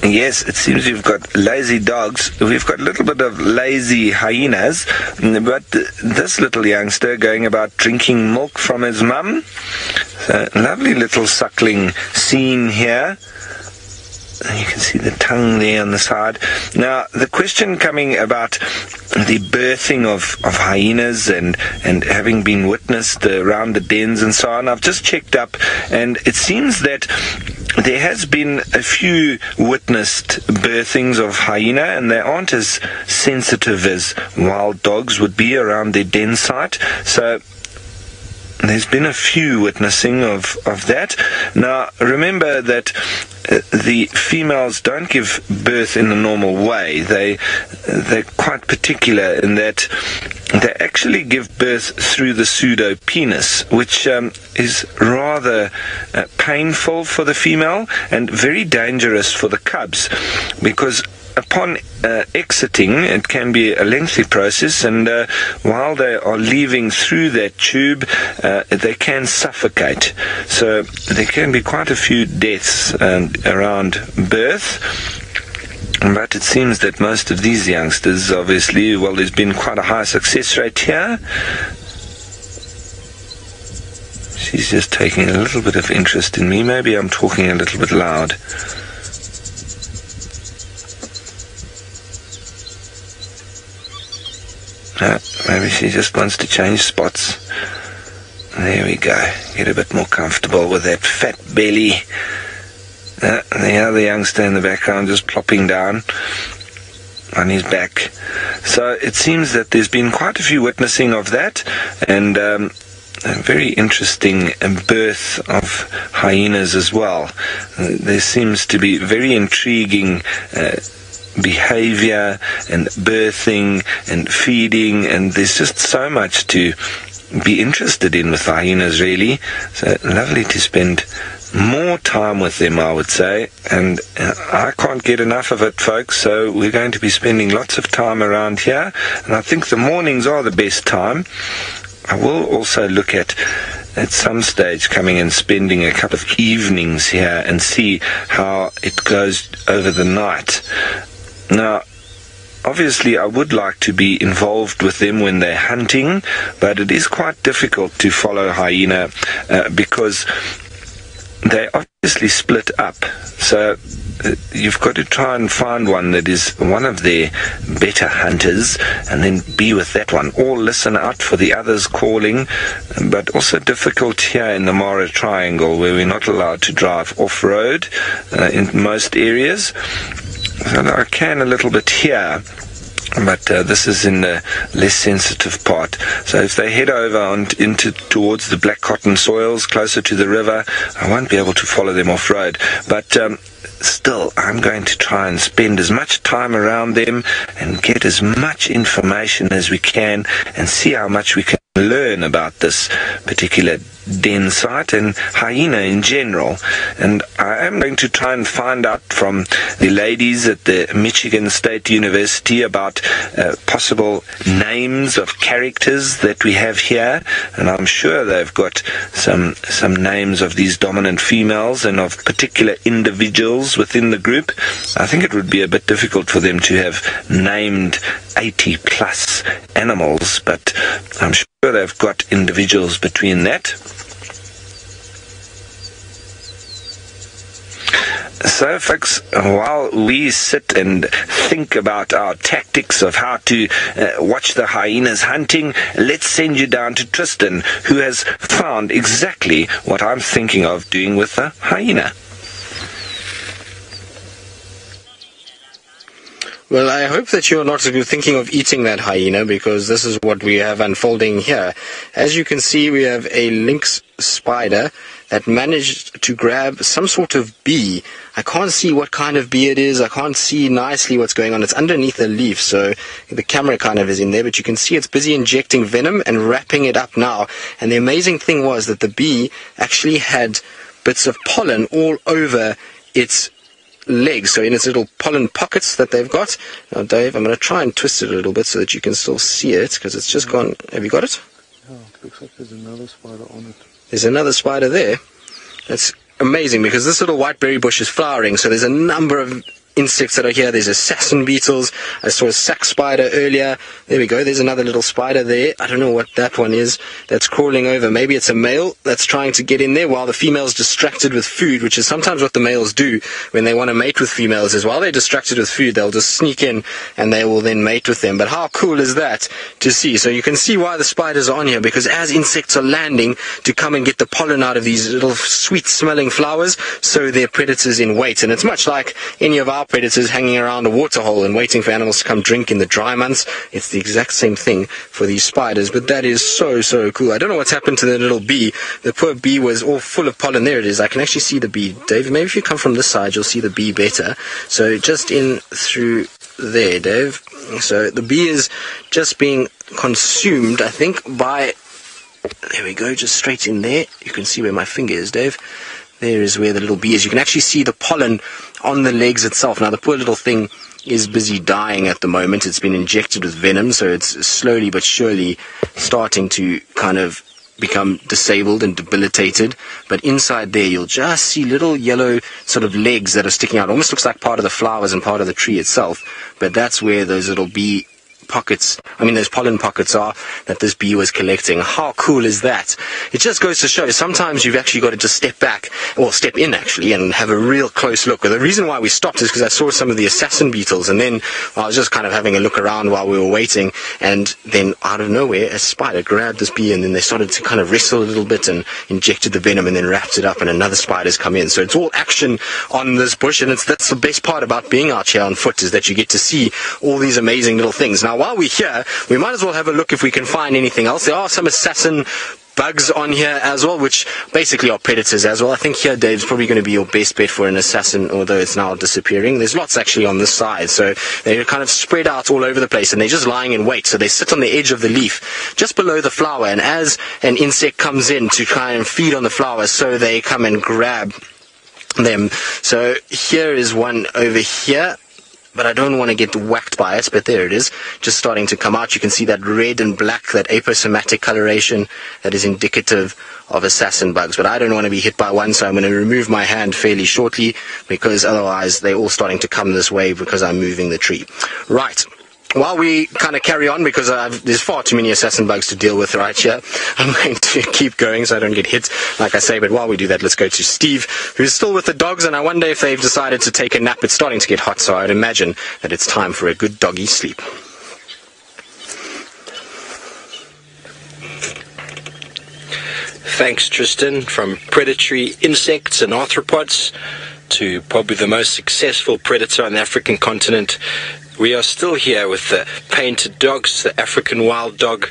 Yes, it seems you've got lazy dogs. We've got a little bit of lazy hyenas, but this little youngster going about drinking milk from his mum. So, lovely little suckling scene here. You can see the tongue there on the side. Now, the question coming about the birthing of hyenas and having been witnessed around the dens and so on, I've just checked up, and it seems that there has been a few witnessed birthings of hyena, and they aren't as sensitive as wild dogs would be around their den site. So there's been a few witnessing of that. Now, remember that the females don't give birth in the normal way. They're quite particular in that they actually give birth through the pseudopenis, which is rather painful for the female and very dangerous for the cubs, because upon exiting, it can be a lengthy process, and while they are leaving through that tube, they can suffocate. So there can be quite a few deaths around birth. But it seems that most of these youngsters, obviously, well, there's been quite a high success rate here. She's just taking a little bit of interest in me. Maybe I'm talking a little bit loud. Maybe she just wants to change spots. There we go. Get a bit more comfortable with that fat belly. The other youngster in the background just plopping down on his back. So it seems that there's been quite a few witnessing of that, and a very interesting birth of hyenas as well. There seems to be very intriguing behavior and birthing and feeding, and there's just so much to be interested in with hyenas, really. So lovely to spend more time with them, I would say, and I can't get enough of it, folks. So we're going to be spending lots of time around here, and I think the mornings are the best time. I will also look at some stage coming and spending a couple of evenings here and see how it goes over the night. Now, obviously, I would like to be involved with them when they're hunting, but it is quite difficult to follow hyena because they obviously split up. So you've got to try and find one that is one of their better hunters and then be with that one, or listen out for the others calling. But also difficult here in the Mara Triangle, where we're not allowed to drive off-road in most areas. So I can a little bit here, but this is in the less sensitive part. So if they head over towards the black cotton soils closer to the river, I won't be able to follow them off-road. But still, I'm going to try and spend as much time around them and get as much information as we can and see how much we can learn about this particular den site and hyena in general. And I am going to try and find out from the ladies at the Michigan State University about possible names of characters that we have here, and I'm sure they've got some names of these dominant females and of particular individuals within the group. I think it would be a bit difficult for them to have named 80 plus animals, but I'm sure they've got individuals between that. So, folks, while we sit and think about our tactics of how to watch the hyenas hunting, let's send you down to Tristan, who has found exactly what I'm thinking of doing with the hyena. Well, I hope that you're not thinking of eating that hyena, because this is what we have unfolding here. As you can see, we have a lynx spider that managed to grab some sort of bee. I can't see what kind of bee it is. I can't see nicely what's going on. It's underneath a leaf, so the camera kind of is in there, but you can see it's busy injecting venom and wrapping it up now. And the amazing thing was that the bee actually had bits of pollen all over its legs, so in its little pollen pockets that they've got. Now, Dave, I'm going to try and twist it a little bit so that you can still see it, because it's just gone. Have you got it? Yeah, it looks like there's another spider on it. There's another spider there. That's amazing because this little whiteberry bush is flowering, so there's a number of insects that are here. There's assassin beetles. I saw a sack spider earlier. There we go. There's another little spider there. I don't know what that one is that's crawling over. Maybe it's a male that's trying to get in there while the female's distracted with food, which is sometimes what the males do when they want to mate with females, is while they're distracted with food, they'll just sneak in and they will then mate with them. But how cool is that to see? So you can see why the spiders are on here, because as insects are landing to come and get the pollen out of these little sweet smelling flowers, so they're predators in wait. And it's much like any of our predators hanging around a waterhole and waiting for animals to come drink in the dry months. It's the exact same thing for these spiders, but that is so cool. I don't know what's happened to the little bee. The poor bee was all full of pollen. There it is. I can actually see the bee. Dave, maybe if you come from this side, you'll see the bee better. So just in through there, Dave. So the bee is just being consumed, I think, by... There we go, just straight in there. You can see where my finger is, Dave. There is where the little bee is. You can actually see the pollen on the legs itself. Now, the poor little thing is busy dying at the moment. It's been injected with venom, so it's slowly but surely starting to kind of become disabled and debilitated. But inside there, you'll just see little yellow sort of legs that are sticking out. Almost looks like part of the flowers and part of the tree itself. But that's where those little bee pockets, those pollen pockets are that this bee was collecting. How cool is that? It just goes to show sometimes you've actually got to just step back, or step in actually, and have a real close look. But the reason why we stopped is because I saw some of the assassin beetles, and then I was just kind of having a look around while we were waiting, and then out of nowhere a spider grabbed this bee, and then they started to kind of wrestle a little bit and injected the venom and then wrapped it up, and another spider's come in. So it's all action on this bush, and that's the best part about being out here on foot, is that you get to see all these amazing little things. Now, while we're here, we might as well have a look if we can find anything else. There are some assassin bugs on here as well, which basically are predators as well. I think here, Dave's probably going to be your best bet for an assassin, although it's now disappearing. There's lots actually on this side, so they're kind of spread out all over the place, and they're just lying in wait. So they sit on the edge of the leaf, just below the flower, and as an insect comes in to try and feed on the flowers, so they come and grab them. So here is one over here, but I don't want to get whacked by it, but there it is, just starting to come out. You can see that red and black, that aposematic coloration that is indicative of assassin bugs. But I don't want to be hit by one, so I'm going to remove my hand fairly shortly, because otherwise they're all starting to come this way because I'm moving the tree. Right. While we kind of carry on, because there's far too many assassin bugs to deal with right here, I'm going to keep going so I don't get hit, like I say. But while we do that, let's go to Steve, who's still with the dogs, and I wonder if they've decided to take a nap. It's starting to get hot, so I'd imagine that it's time for a good doggy sleep. Thanks, Tristan. From predatory insects and arthropods to probably the most successful predator on the African continent, we are still here with the painted dogs, the African wild dog,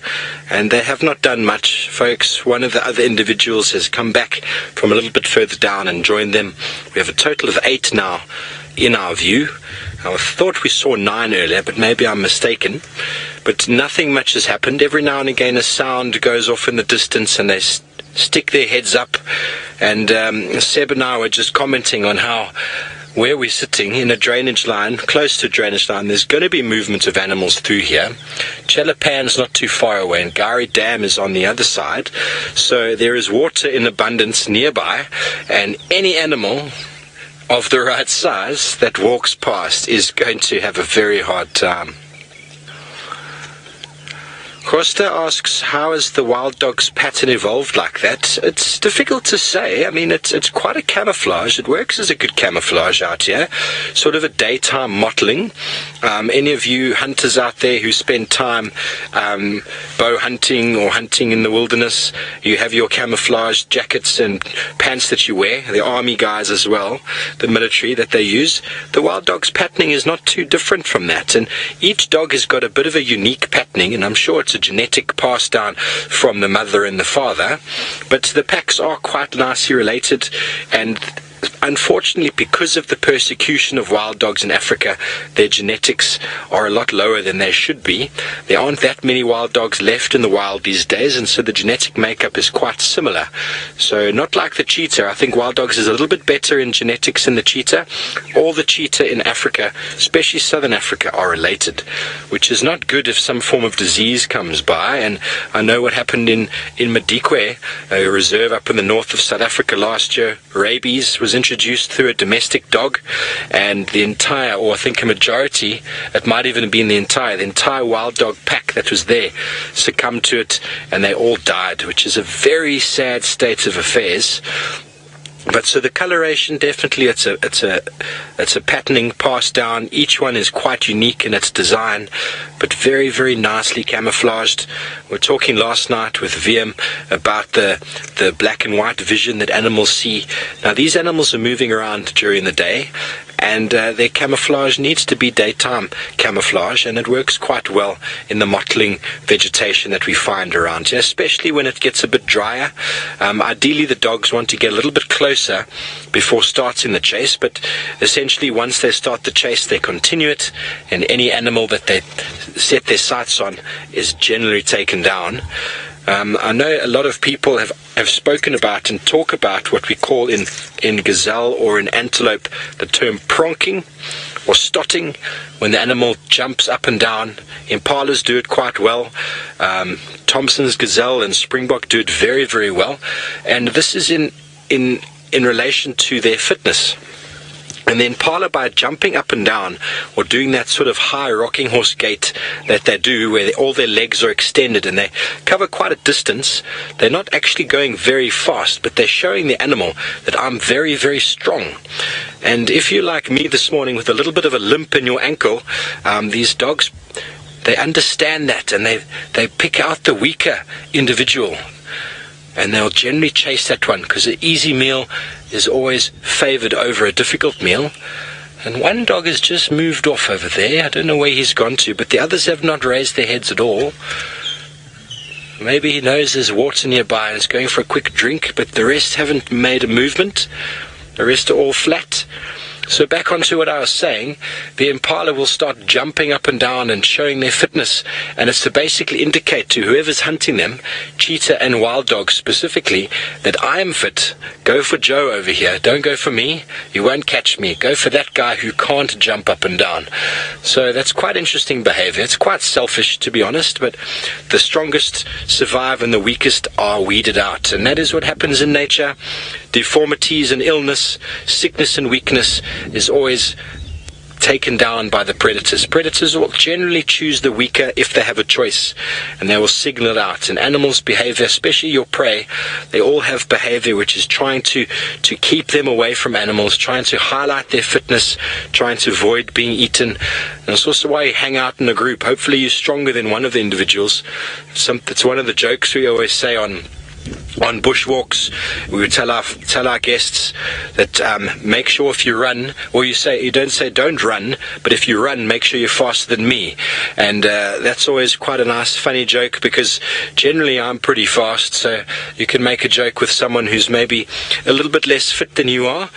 and they have not done much, folks. One of the other individuals has come back from a little bit further down and joined them. We have a total of 8 now in our view. I thought we saw 9 earlier, but maybe I'm mistaken. But nothing much has happened. Every now and again a sound goes off in the distance and they stick their heads up. And Seb and I were just commenting on how where we're sitting in a drainage line, close to a drainage line, there's going to be movement of animals through here. Chelapan's not too far away, and Gari Dam is on the other side. So there is water in abundance nearby, and any animal of the right size that walks past is going to have a very hard time. Costa asks, how has the wild dog's pattern evolved like that? It's difficult to say. I mean, it's quite a camouflage. It works as a good camouflage out here. Sort of a daytime mottling. Any of you hunters out there who spend time bow hunting or hunting in the wilderness, you have your camouflage jackets and pants that you wear. The army guys as well, the military that they use. The wild dog's patterning is not too different from that. And each dog has got a bit of a unique patterning, and I'm sure it's a genetic pass down from the mother and the father, but the packs are quite nicely related, and unfortunately, because of the persecution of wild dogs in Africa, their genetics are a lot lower than they should be. There aren't that many wild dogs left in the wild these days, and so the genetic makeup is quite similar. So not like the cheetah. I think wild dogs is a little bit better in genetics than the cheetah. All the cheetah in Africa, especially southern Africa, are related, which is not good if some form of disease comes by. And I know what happened in Madikwe, a reserve up in the north of South Africa last year. Rabies was introduced through a domestic dog, and the entire, or I think a majority, it might even have been the entire wild dog pack that was there succumbed to it, and they all died, which is a very sad state of affairs. But so the coloration, definitely it's a patterning passed down. Each one is quite unique in its design, but very, very nicely camouflaged. We were talking last night with VM about the black and white vision that animals see. Now these animals are moving around during the day, and their camouflage needs to be daytime camouflage, and it works quite well in the mottling vegetation that we find around here, especially when it gets a bit drier. Ideally the dogs want to get a little bit closer before starting the chase, but essentially once they start the chase they continue it, and any animal that they set their sights on is generally taken down. I know a lot of people have spoken about and talk about what we call in gazelle or in antelope the term pronking or stotting, when the animal jumps up and down. Impalas do it quite well. Thompson's gazelle and springbok do it very, very well, and this is in relation to their fitness. And the impala, by jumping up and down or doing that sort of high rocking horse gait that they do, where all their legs are extended and they cover quite a distance, they're not actually going very fast, but they're showing the animal that I'm very, very strong. And if you're like me this morning with a little bit of a limp in your ankle, these dogs, they understand that, and they pick out the weaker individual, and they'll generally chase that one, because an easy meal is always favored over a difficult meal. And one dog has just moved off over there. I don't know where he's gone to, but the others have not raised their heads at all. Maybe he knows there's water nearby and is going for a quick drink, but the rest haven't made a movement. The rest are all flat. So back onto what I was saying, the impala will start jumping up and down and showing their fitness, and it's to basically indicate to whoever's hunting them, cheetah and wild dogs specifically, that I am fit. Go for Joe over here. Don't go for me. You won't catch me. Go for that guy who can't jump up and down. So that's quite interesting behavior. It's quite selfish, to be honest, but the strongest survive and the weakest are weeded out, and that is what happens in nature. Deformities and illness, sickness and weakness is always taken down by the predators. Predators will generally choose the weaker if they have a choice, and they will signal it out. And animals' behavior, especially your prey, they all have behavior which is trying to keep them away from animals, trying to highlight their fitness, trying to avoid being eaten. And it's also why you hang out in a group. Hopefully you're stronger than one of the individuals. It's one of the jokes we always say on bushwalks. We would tell our guests that make sure if you run, or you don't say don't run, but if you run, make sure you're faster than me. And that's always quite a nice funny joke, because generally I'm pretty fast, so you can make a joke with someone who's maybe a little bit less fit than you are,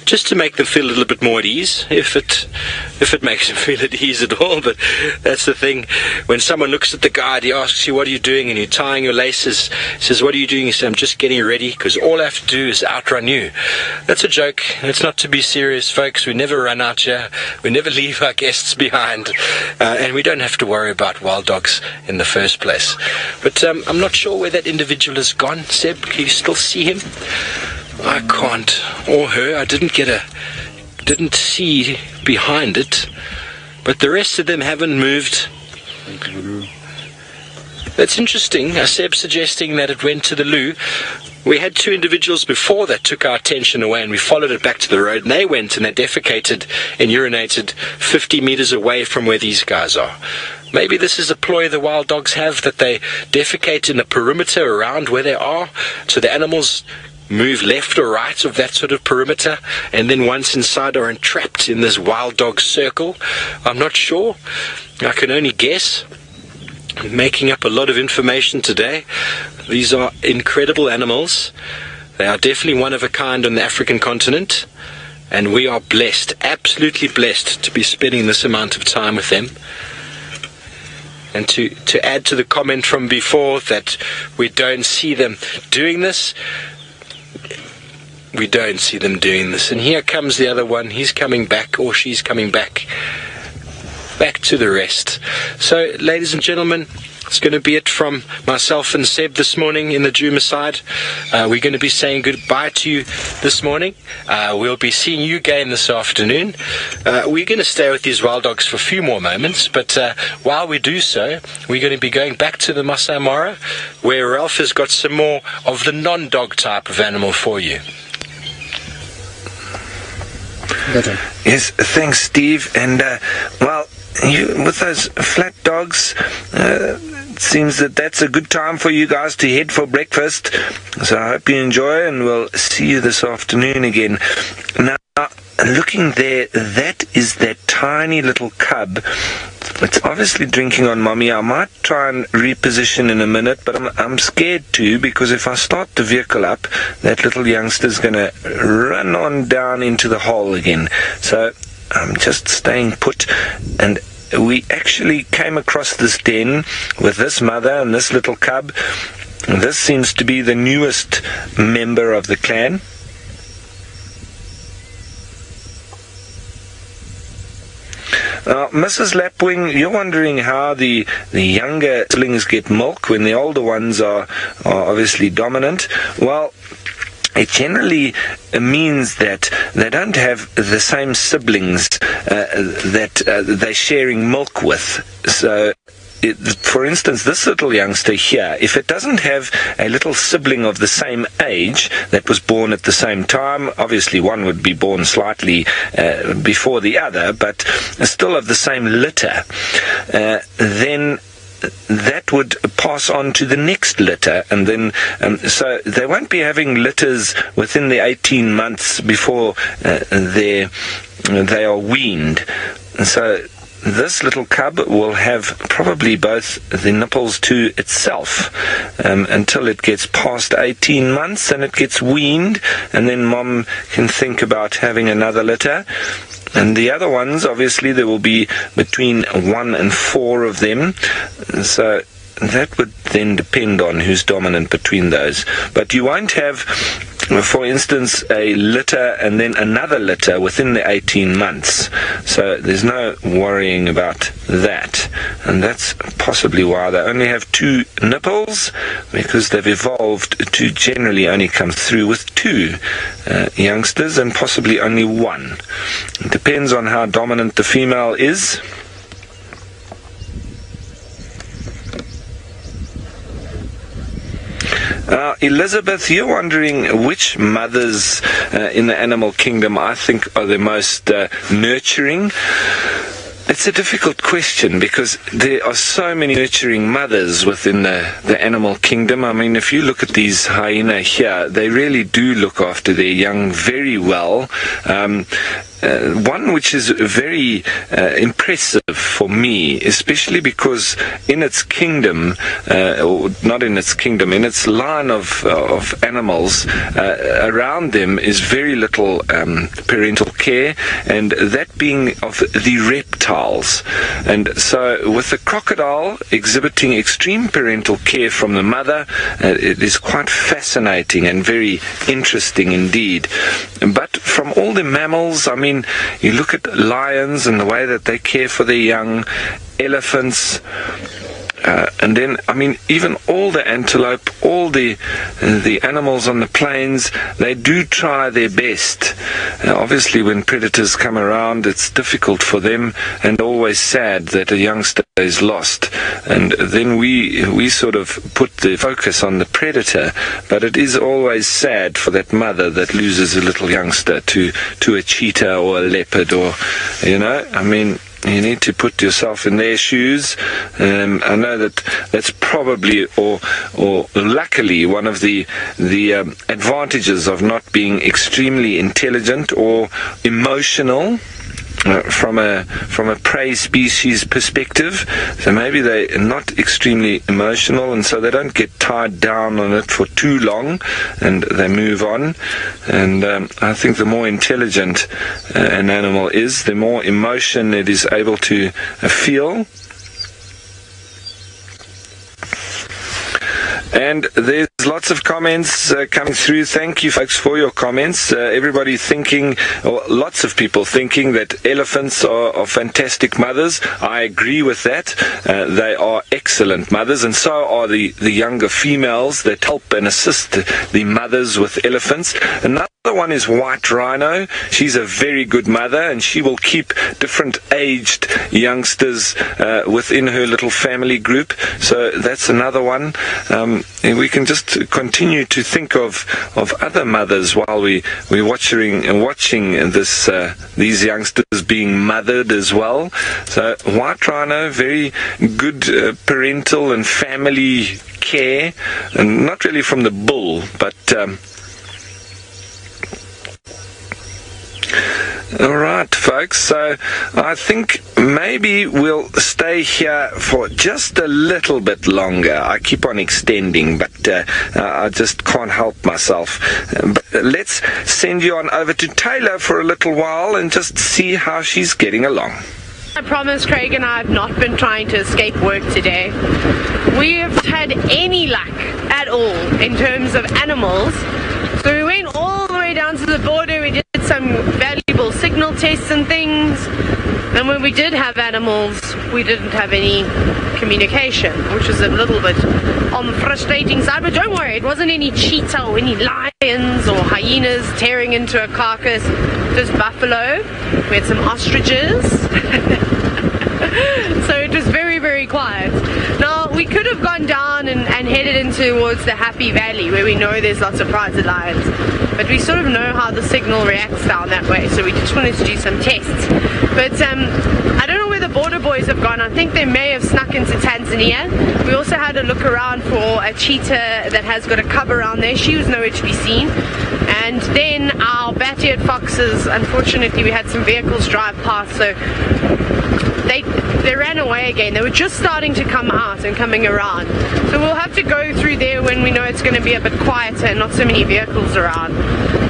just to make them feel a little bit more at ease, if it makes them feel at ease at all. But that's the thing, when someone looks at the guide, he asks you, what are you doing? And you're tying your laces, he says, what are you doing? You say, I'm just getting ready, because all I have to do is outrun you. That's a joke. It's not to be serious, folks. We never run out here. We never leave our guests behind. And we don't have to worry about wild dogs in the first place. But I'm not sure where that individual has gone. Seb, can you still see him? I can't. Or her. I didn't see behind it. But the rest of them haven't moved. That's interesting. Seb suggesting that it went to the loo. We had two individuals before that took our attention away, and we followed it back to the road, and they went and they defecated and urinated 50 meters away from where these guys are. Maybe this is a ploy the wild dogs have, that they defecate in the perimeter around where they are, so the animals move left or right of that sort of perimeter, and then once inside are entrapped in this wild dog circle. I'm not sure. I can only guess. I'm making up a lot of information today. These are incredible animals. They are definitely one of a kind on the African continent, and we are blessed, absolutely blessed, to be spending this amount of time with them. And to add to the comment from before that we don't see them doing this, we don't see them doing this. And here comes the other one. He's coming back, or she's coming back to the rest. So, ladies and gentlemen, it's going to be it from myself and Seb this morning in the Djuma side. We're going to be saying goodbye to you this morning. We'll be seeing you again this afternoon. We're going to stay with these wild dogs for a few more moments, but while we do so, we're going to be going back to the Masai Mara, where Ralph has got some more of the non-dog type of animal for you. Yes, thanks, Steve. And, with those flat dogs, it seems that that's a good time for you guys to head for breakfast. So I hope you enjoy, and we'll see you this afternoon again. Now, looking there, that is that tiny little cub. It's obviously drinking on mommy. I might try and reposition in a minute, but I'm scared to, because if I start the vehicle up, that little youngster's going to run on down into the hole again. So I'm just staying put, and we actually came across this den with this mother and this little cub. This seems to be the newest member of the clan. Mrs. Lapwing, you're wondering how the younger siblings get milk when the older ones are obviously dominant. Well, it generally means that they don't have the same siblings that they're sharing milk with. So, for instance, this little youngster here, if it doesn't have a little sibling of the same age that was born at the same time, obviously one would be born slightly before the other, but still of the same litter, then that would pass on to the next litter, and then so they won't be having litters within the 18 months before they are weaned. So this little cub will have probably both the nipples to itself until it gets past 18 months and it gets weaned, and then mom can think about having another litter. And the other ones, obviously, there will be between 1 and 4 of them. So that would then depend on who's dominant between those. But you won't have, for instance, a litter and then another litter within the 18 months. So there's no worrying about that. And that's possibly why they only have 2 nipples, because they've evolved to generally only come through with 2 youngsters, and possibly only 1. It depends on how dominant the female is. Elizabeth, you're wondering which mothers in the animal kingdom I think are the most nurturing. It's a difficult question, because there are so many nurturing mothers within the animal kingdom. I mean, if you look at these hyena here, they really do look after their young very well. One which is very impressive for me, especially because in its kingdom, or not in its kingdom, in its line of animals, around them is very little parental care, and that being of the reptiles. And so with the crocodile exhibiting extreme parental care from the mother, it is quite fascinating and very interesting indeed. But from all the mammals, I mean, you look at lions and the way that they care for their young, elephants, and then, I mean, even all the antelope, all the animals on the plains, they do try their best. Obviously, when predators come around, it's difficult for them, and always sad that a youngster is lost. And then we sort of put the focus on the predator, but it is always sad for that mother that loses a little youngster to a cheetah or a leopard, or, you know, I mean, you need to put yourself in their shoes. I know that's probably or luckily one of the advantages of not being extremely intelligent or emotional. from a prey species perspective, so maybe they're not extremely emotional, and so they don't get tied down on it for too long, and they move on. And I think the more intelligent an animal is, the more emotion it is able to feel. And there's lots of comments coming through. Thank you, folks, for your comments. Everybody thinking, or lots of people thinking, that elephants are fantastic mothers. I agree with that. They are excellent mothers, and so are the younger females that help and assist the mothers with elephants. Another one is white rhino. She's a very good mother, and she will keep different aged youngsters within her little family group. So that's another one. We can just continue to think of other mothers while we're watching this these youngsters being mothered as well. So white rhino, very good parental and family care, and not really from the bull, but all right, folks, so I think maybe we'll stay here for just a little bit longer. I keep on extending, but I just can't help myself. But let's send you on over to Taylor for a little while and just see how she's getting along. I promise Craig and I have not been trying to escape work today. We haven't had any luck at all in terms of animals. So we went all the way down to the border, we did some valuable signal tests and things, and when we did have animals, we didn't have any communication, which is a little bit on the frustrating side. But don't worry, it wasn't any cheetah or any lions or hyenas tearing into a carcass, just buffalo. We had some ostriches. So it was very, very quiet. Now, we could have gone down and headed in towards the Happy Valley, where we know there's lots of prized lions, but we sort of know how the signal reacts down that way, so we just wanted to do some tests. But I don't know where the border boys have gone. I think they may have snuck into Tanzania. We also had a look around for a cheetah that has got a cub around there. She was nowhere to be seen. And then our bat-eared foxes, unfortunately we had some vehicles drive past, so they ran away again. They were just starting to come out and coming around. So we'll have to go through there when we know it's going to be a bit quieter and not so many vehicles around,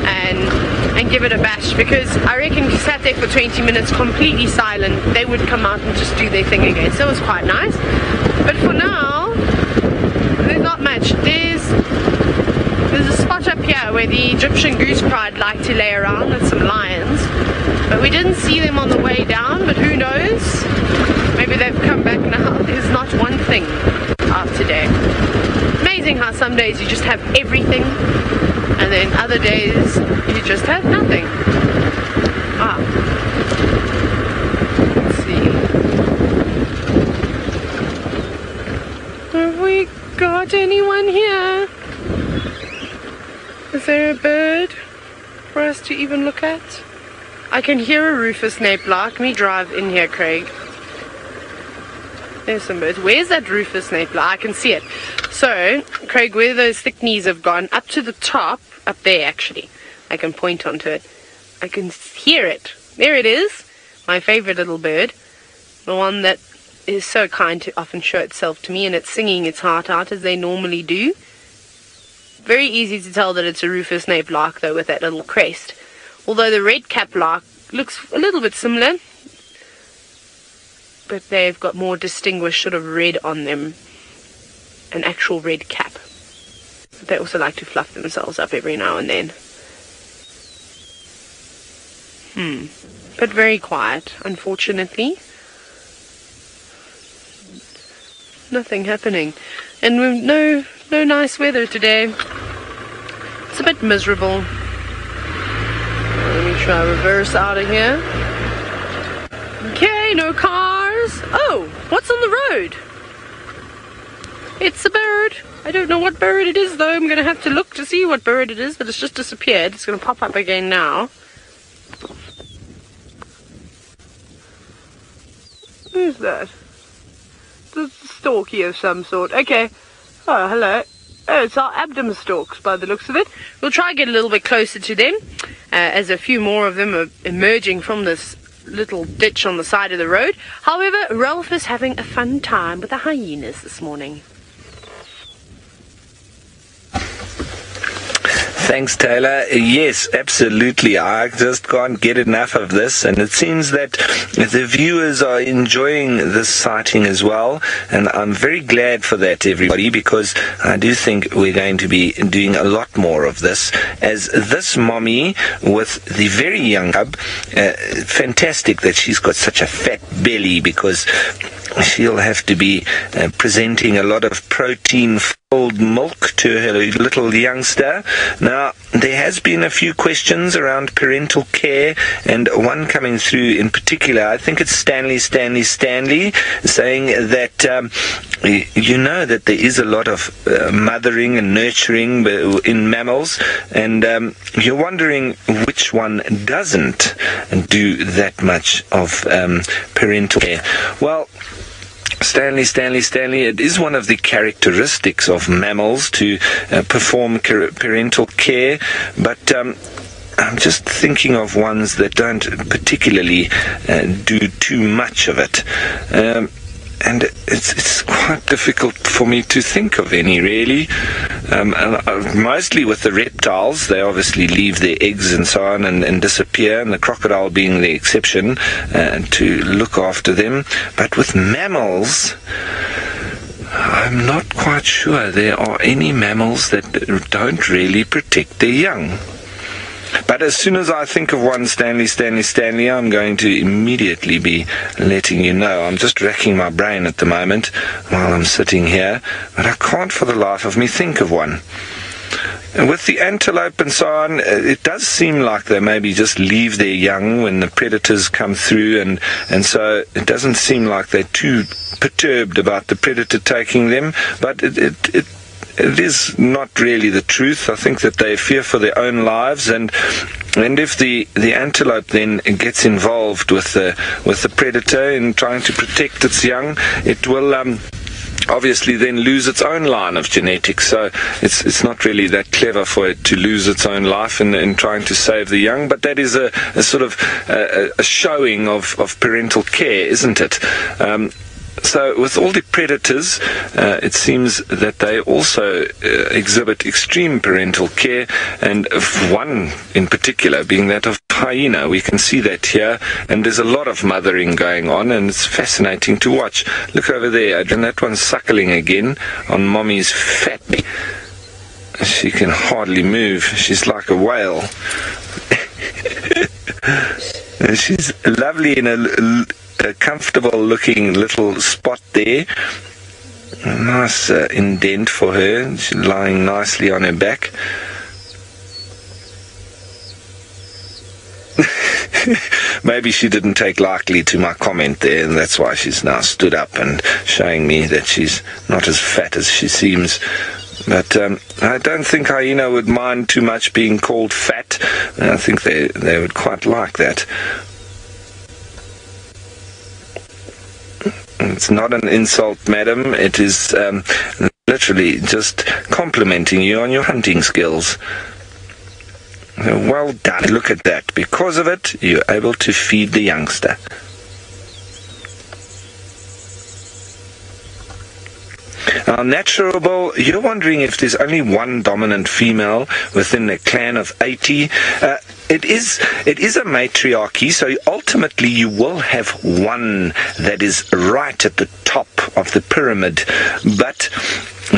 and give it a bash, because I reckon if you sat there for 20 minutes completely silent, they would come out and just do their thing again. So it was quite nice. But for now, there's not much. There's a spot up here where the Egyptian goose pride like to lay around with some lions, but we didn't see them on the way down, but who knows, maybe they've come back now. There's not one thing out today. Amazing how some days you just have everything, and then other days you just have nothing. Let's see. Have we got anyone here? Is there a bird for us to even look at? I can hear a rufous nape lark. Let me drive in here, Craig. There's some birds. Where's that rufous nape lark? I can see it. So, Craig, where those thick knees have gone, up to the top, up there actually, I can point onto it. I can hear it. There it is. My favorite little bird. The one that is so kind to often show itself to me, and it's singing its heart out as they normally do. Very easy to tell that it's a rufous nape lark though, with that little crest. Although the red cap lark looks a little bit similar, but they've got more distinguished sort of red on them, an actual red cap. But they also like to fluff themselves up every now and then. But very quiet, unfortunately. Nothing happening. And with no nice weather today. It's a bit miserable. Let me try reverse out of here. Okay, no cars. Oh, what's on the road? It's a bird. I don't know what bird it is though. I'm going to have to look to see what bird it is, but it's just disappeared. It's going to pop up again now. Who's that? It's a storky of some sort. Okay. Oh, hello. Oh, it's our abdomen storks by the looks of it. We'll try and get a little bit closer to them, as a few more of them are emerging from this little ditch on the side of the road. However, Ralph is having a fun time with the hyenas this morning. Thanks, Taylor. Yes, absolutely. I just can't get enough of this, and it seems that the viewers are enjoying this sighting as well, and I'm very glad for that, everybody, because I do think we're going to be doing a lot more of this, as this mommy with the very young cub, fantastic that she's got such a fat belly, because she'll have to be presenting a lot of protein-filled milk to her little youngster. Now, there has been a few questions around parental care, and one coming through in particular, I think it's Stanley, saying that you know that there is a lot of mothering and nurturing in mammals, and you're wondering which one doesn't do that much of parental care. Well, Stanley, it is one of the characteristics of mammals to perform parental care, but I'm just thinking of ones that don't particularly do too much of it. And it's quite difficult for me to think of any, really. Mostly with the reptiles, they obviously leave their eggs and so on and disappear, and the crocodile being the exception, to look after them. But with mammals, I'm not quite sure there are any mammals that don't really protect their young. But as soon as I think of one, Stanley, I'm going to immediately be letting you know. I'm just racking my brain at the moment while I'm sitting here, but I can't for the life of me think of one. And with the antelope and so on, it does seem like they maybe just leave their young when the predators come through, and so it doesn't seem like they're too perturbed about the predator taking them, but it is not really the truth. I think that they fear for their own lives, and if the antelope then gets involved with the predator in trying to protect its young, it will obviously then lose its own line of genetics. So it's not really that clever for it to lose its own life in trying to save the young, but that is a sort of a showing of parental care, isn't it? So with all the predators, it seems that they also exhibit extreme parental care, and one in particular being that of hyena. We can see that here, and there's a lot of mothering going on, and it's fascinating to watch. Look over there, and that one's suckling again on mommy's fat. She can hardly move. She's like a whale. She's lovely in a comfortable looking little spot there. A nice indent for her. She's lying nicely on her back. Maybe she didn't take lightly to my comment there, and that's why she's now stood up and showing me that she's not as fat as she seems. But I don't think hyena would mind too much being called fat. I think they would quite like that. It's not an insult, madam. It is literally just complimenting you on your hunting skills. Well done. Look at that. Because of it, you're able to feed the youngster. Now, Naturable, you're wondering if there's only one dominant female within a clan of 80. It is a matriarchy, so ultimately you will have one that is right at the top of the pyramid, but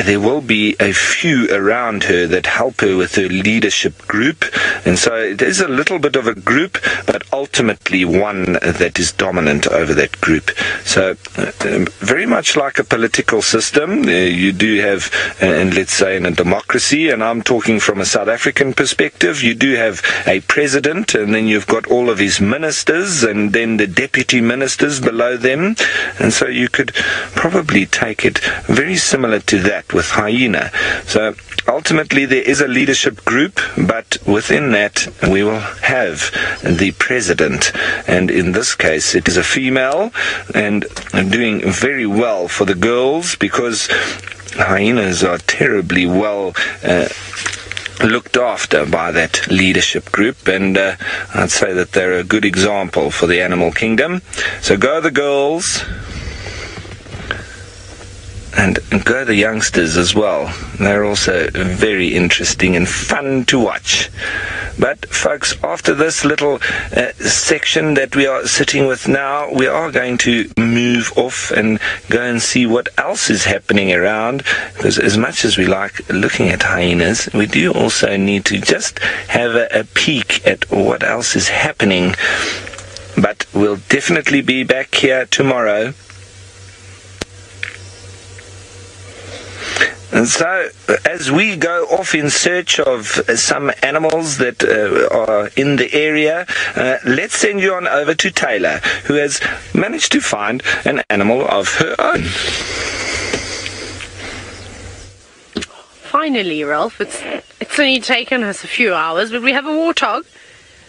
there will be a few around her that help her with her leadership group, and so it is a little bit of a group, but ultimately one that is dominant over that group. So very much like a political system, you do have, and let's say in a democracy, and I'm talking from a South African perspective, you do have a president, and then you've got all of his ministers, and then the deputy ministers below them, and so you could probably take it very similar to that with hyena. So ultimately there is a leadership group, but within that we will have the president, and in this case it is a female, and doing very well for the girls, because hyenas are terribly well looked after by that leadership group, and I'd say that they're a good example for the animal kingdom. So go the girls, and go the youngsters as well. They're also very interesting and fun to watch. But folks, after this little section that we are sitting with now, we are going to move off and go and see what else is happening around, because as much as we like looking at hyenas, we do also need to just have a peek at what else is happening. But we'll definitely be back here tomorrow. And so, as we go off in search of some animals that are in the area, let's send you on over to Taylor, who has managed to find an animal of her own. Finally, Ralph, it's only taken us a few hours, but we have a warthog,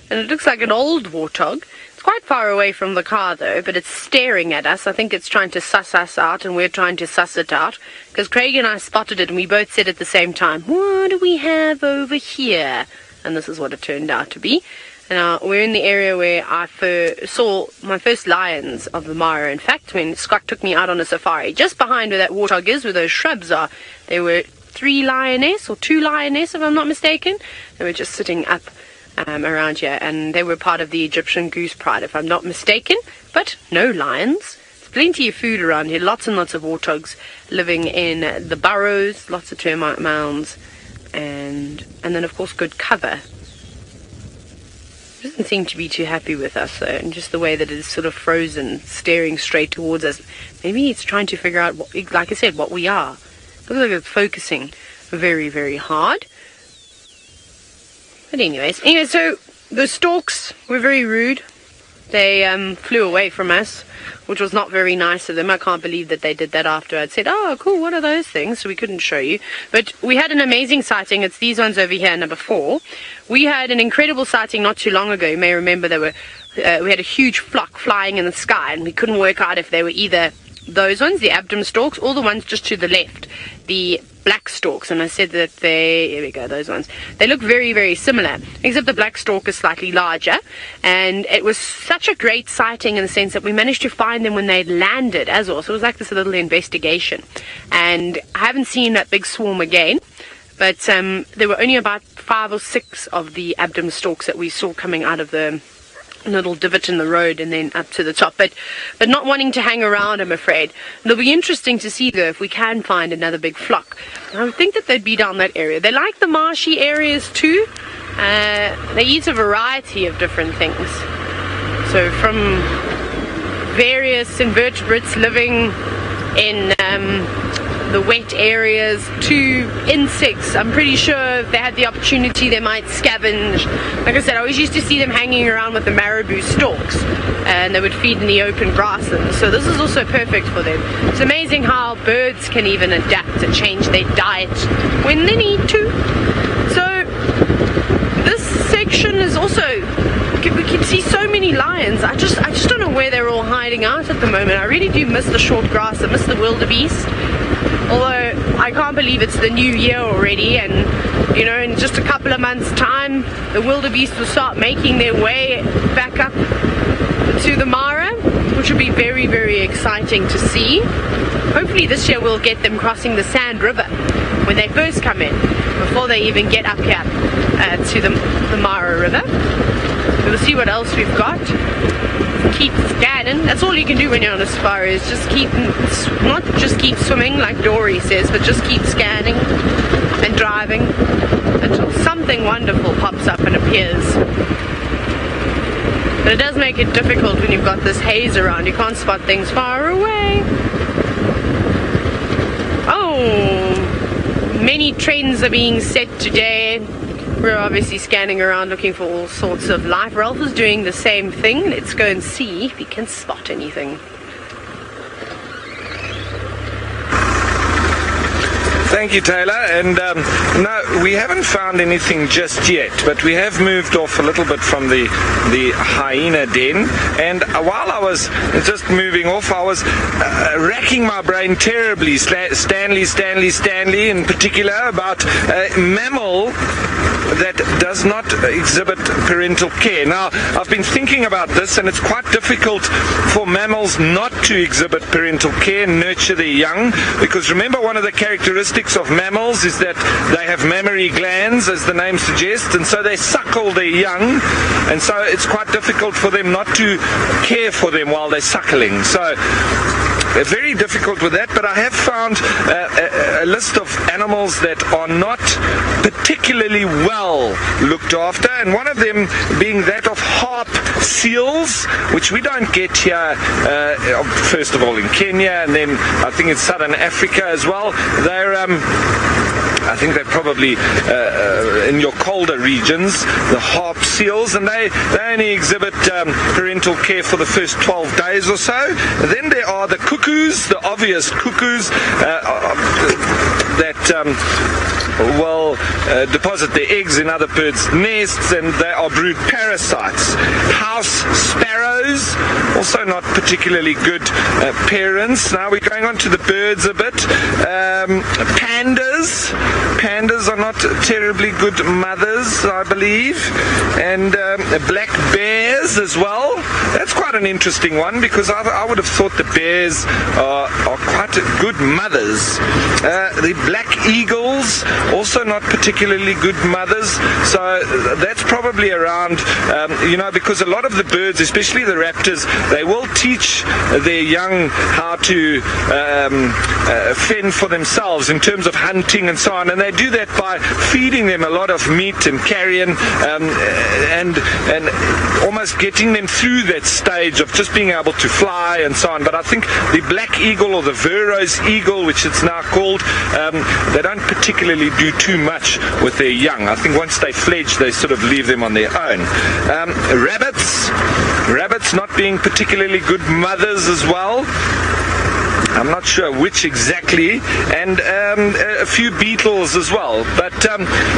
and it looks like an old warthog. It's quite far away from the car though, but it's staring at us. I think it's trying to suss us out, and we're trying to suss it out, because Craig and I spotted it and we both said at the same time, what do we have over here? And this is what it turned out to be. And we're in the area where I saw my first lions of the Mara. In fact, when Scott took me out on a safari, just behind where that warthog is, where those shrubs are, there were 3 lioness, or 2 lioness if I'm not mistaken. They were just sitting up around here, and they were part of the Egyptian goose pride if I'm not mistaken, but no lions. There's plenty of food around here, lots and lots of warthogs living in the burrows, lots of termite mounds, and then of course good cover. It doesn't seem to be too happy with us though, and just the way that it is sort of frozen, staring straight towards us. Maybe it's trying to figure out, what, like I said, what we are. Looks like it's focusing very, very hard. But anyway, so the storks were very rude. They flew away from us, which was not very nice of them. I can't believe that they did that after I'd said, oh, cool, what are those things? So we couldn't show you. But we had an amazing sighting. It's these ones over here, number 4. We had an incredible sighting not too long ago. You may remember we had a huge flock flying in the sky, and we couldn't work out if they were either those ones, the Abdom storks, or the ones just to the left, the black storks. And I said that here we go, those ones, they look very, very similar, except the black stork is slightly larger. And it was such a great sighting in the sense that we managed to find them when they landed as well. So it was like this little investigation, and I haven't seen that big swarm again. But there were only about 5 or 6 of the Abdom storks that we saw coming out of the little divot in the road and then up to the top, but not wanting to hang around, I'm afraid. It'll be interesting to see though if we can find another big flock. I would think that they'd be down that area. They like the marshy areas too. They eat a variety of different things, so from various invertebrates living in the wet areas to insects. I'm pretty sure if they had the opportunity they might scavenge. Like I said, I always used to see them hanging around with the marabou stalks, and they would feed in the open grasslands. So this is also perfect for them. It's amazing how birds can even adapt and change their diet when they need to. So this section is also, we can see so many lions. I just don't know where they're all hiding out at the moment. I really do miss the short grass. I miss the wildebeest. Although I can't believe it's the new year already, and you know, in just a couple of months' time the wildebeest will start making their way back up to the Mara, which will be very, very exciting to see. Hopefully this year we'll get them crossing the Sand River when they first come in, before they even get up here to the Mara River. We'll see what else we've got. Keep scanning. That's all you can do when you're on a safari, is just not just keep swimming like Dory says, but just keep scanning and driving until something wonderful pops up and appears. But it does make it difficult when you've got this haze around. You can't spot things far away. Oh, many trends are being set today. We're obviously scanning around looking for all sorts of life. Ralph is doing the same thing. Let's go and see if he can spot anything. Thank you, Taylor. And no, we haven't found anything just yet, but we have moved off a little bit from the hyena den. And while I was just moving off, I was racking my brain terribly, Stanley in particular, about a mammal that does not exhibit parental care. Now, I've been thinking about this, and it's quite difficult for mammals not to exhibit parental care and nurture their young, because remember, one of the characteristics of mammals is that they have mammary glands, as the name suggests, and so they suckle their young, and so it's quite difficult for them not to care for them while they're suckling. So very difficult with that, but I have found a list of animals that are not particularly well looked after, and one of them being that of harp seals, which we don't get here, first of all in Kenya, and then I think in southern Africa as well. They're I think they're probably in your colder regions, the harp seals, and they only exhibit parental care for the first 12 days or so. Then there are the cuckoos, the obvious cuckoos that will deposit their eggs in other birds' nests, and they are brood parasites. House sparrows, also not particularly good parents. Now we're going on to the birds a bit. Pandas are not terribly good mothers, I believe, and black bears as well. That's quite an interesting one, because I would have thought the bears are quite good mothers. The black eagles, also not particularly good mothers, so that's probably around, because a lot of the birds, especially the raptors, they will teach their young how to fend for themselves in terms of hunting and so on, and they do that by feeding them a lot of meat and carrion, and almost getting them through that stage of just being able to fly and so on. But I think the black eagle, or the Verreaux's eagle, which it's now called, they don't particularly do too much with their young. I think once they fledge, they sort of leave them on their own. Rabbits not being particularly good mothers as well. I'm not sure which exactly, and a few beetles as well. But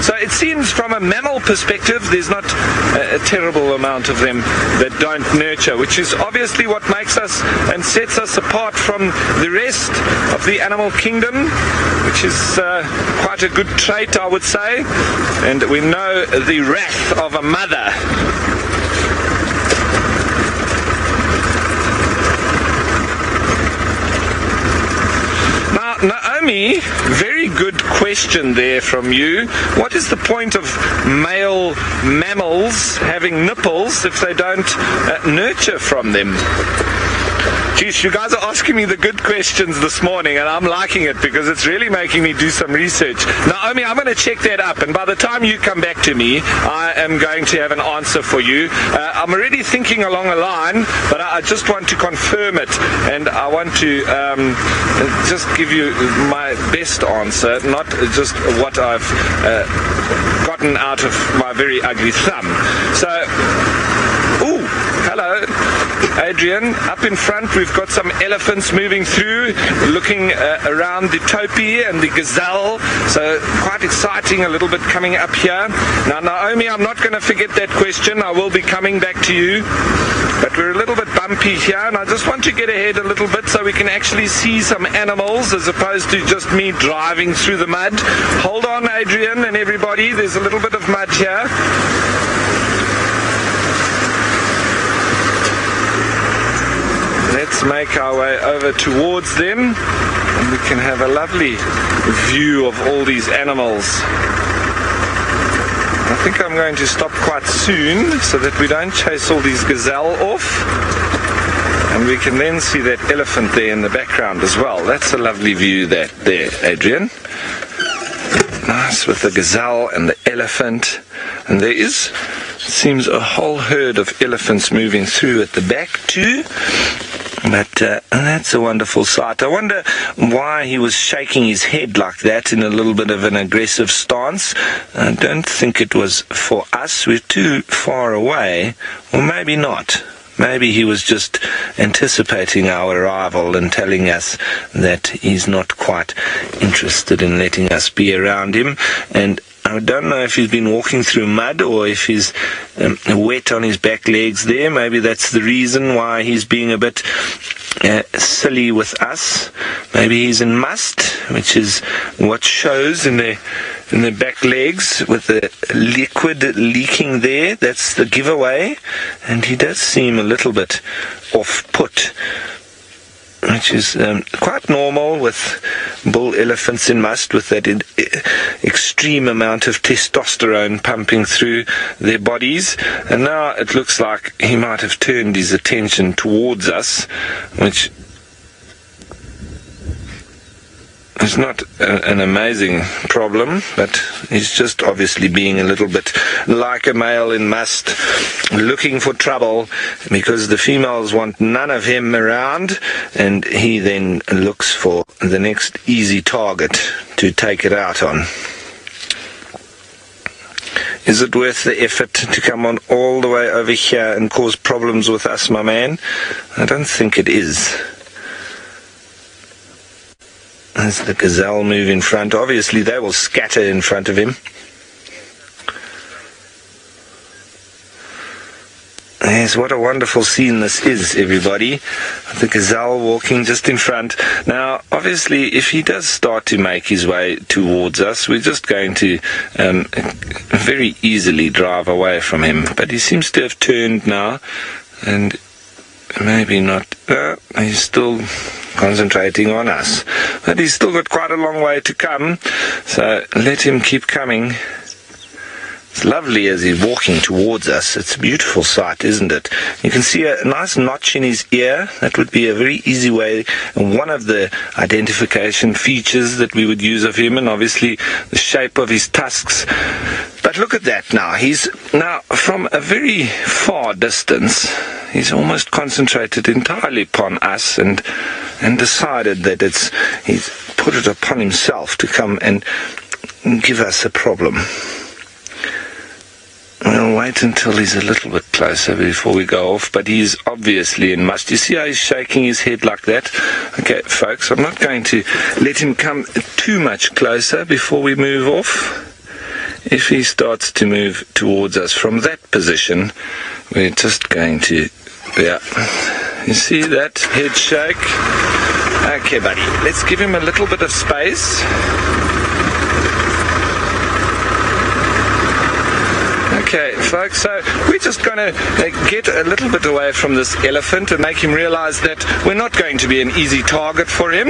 so it seems from a mammal perspective, there's not a terrible amount of them that don't nurture, which is obviously what makes us and sets us apart from the rest of the animal kingdom, which is quite a good trait, I would say. And we know the wrath of a mother. Naomi, very good question there from you. What is the point of male mammals having nipples if they don't nurture from them? Geez, you guys are asking me the good questions this morning, and I'm liking it because it's really making me do some research. Naomi, I'm going to check that up, and by the time you come back to me, I am going to have an answer for you. I'm already thinking along a line, but I just want to confirm it, and I want to just give you my best answer, not just what I've gotten out of my very ugly thumb. So, ooh, hello. Adrian, up in front we've got some elephants moving through, looking around the topi and the gazelle, so quite exciting, a little bit coming up here. Now Naomi, I'm not going to forget that question, I will be coming back to you, but we're a little bit bumpy here, and I just want to get ahead a little bit so we can actually see some animals as opposed to just me driving through the mud. Hold on, Adrian and everybody, there's a little bit of mud here. Let's make our way over towards them, and we can have a lovely view of all these animals. I think I'm going to stop quite soon so that we don't chase all these gazelle off, and we can then see that elephant there in the background as well. That's a lovely view there, Adrian. Nice with the gazelle and the elephant, and there seems a whole herd of elephants moving through at the back too. But that's a wonderful sight. I wonder why he was shaking his head like that in a little bit of an aggressive stance. I don't think it was for us. We're too far away. Or maybe not. maybe he was just anticipating our arrival and telling us that he's not quite interested in letting us be around him. And I don't know if he's been walking through mud or if he's wet on his back legs there. Maybe that's the reason why he's being a bit silly with us. Maybe he's in must, which is what shows in the back legs with the liquid leaking there. That's the giveaway. And he does seem a little bit off-put, which is quite normal with bull elephants in must, with that extreme amount of testosterone pumping through their bodies. And now it looks like he might have turned his attention towards us, which is not an amazing problem, but he's just obviously being a little bit like a male in must, looking for trouble, because the females want none of him around, and he then looks for the next easy target to take it out on. Is it worth the effort to come on all the way over here and cause problems with us, my man? I don't think it is. As the gazelle move in front, obviously they will scatter in front of him. Yes, what a wonderful scene this is, everybody. The gazelle walking just in front. Now, obviously, if he does start to make his way towards us, we're just going to very easily drive away from him. But he seems to have turned now, and maybe not. He's still concentrating on us. But he's still got quite a long way to come, so let him keep coming. It's lovely as he's walking towards us. It's a beautiful sight, isn't it? You can see a nice notch in his ear. That would be a very easy way, and one of the identification features that we would use of him, and obviously the shape of his tusks. But look at that now. He's now from a very far distance. He's almost concentrated entirely upon us, and decided that he's put it upon himself to come and give us a problem. We'll wait until he's a little bit closer before we go off, but he's obviously in must. You see how he's shaking his head like that? Okay, folks, I'm not going to let him come too much closer before we move off. If he starts to move towards us from that position, we're just going to, yeah, you see that head shake? Okay, buddy, let's give him a little bit of space. Okay, folks, so we're just going to get a little bit away from this elephant and make him realize that we're not going to be an easy target for him.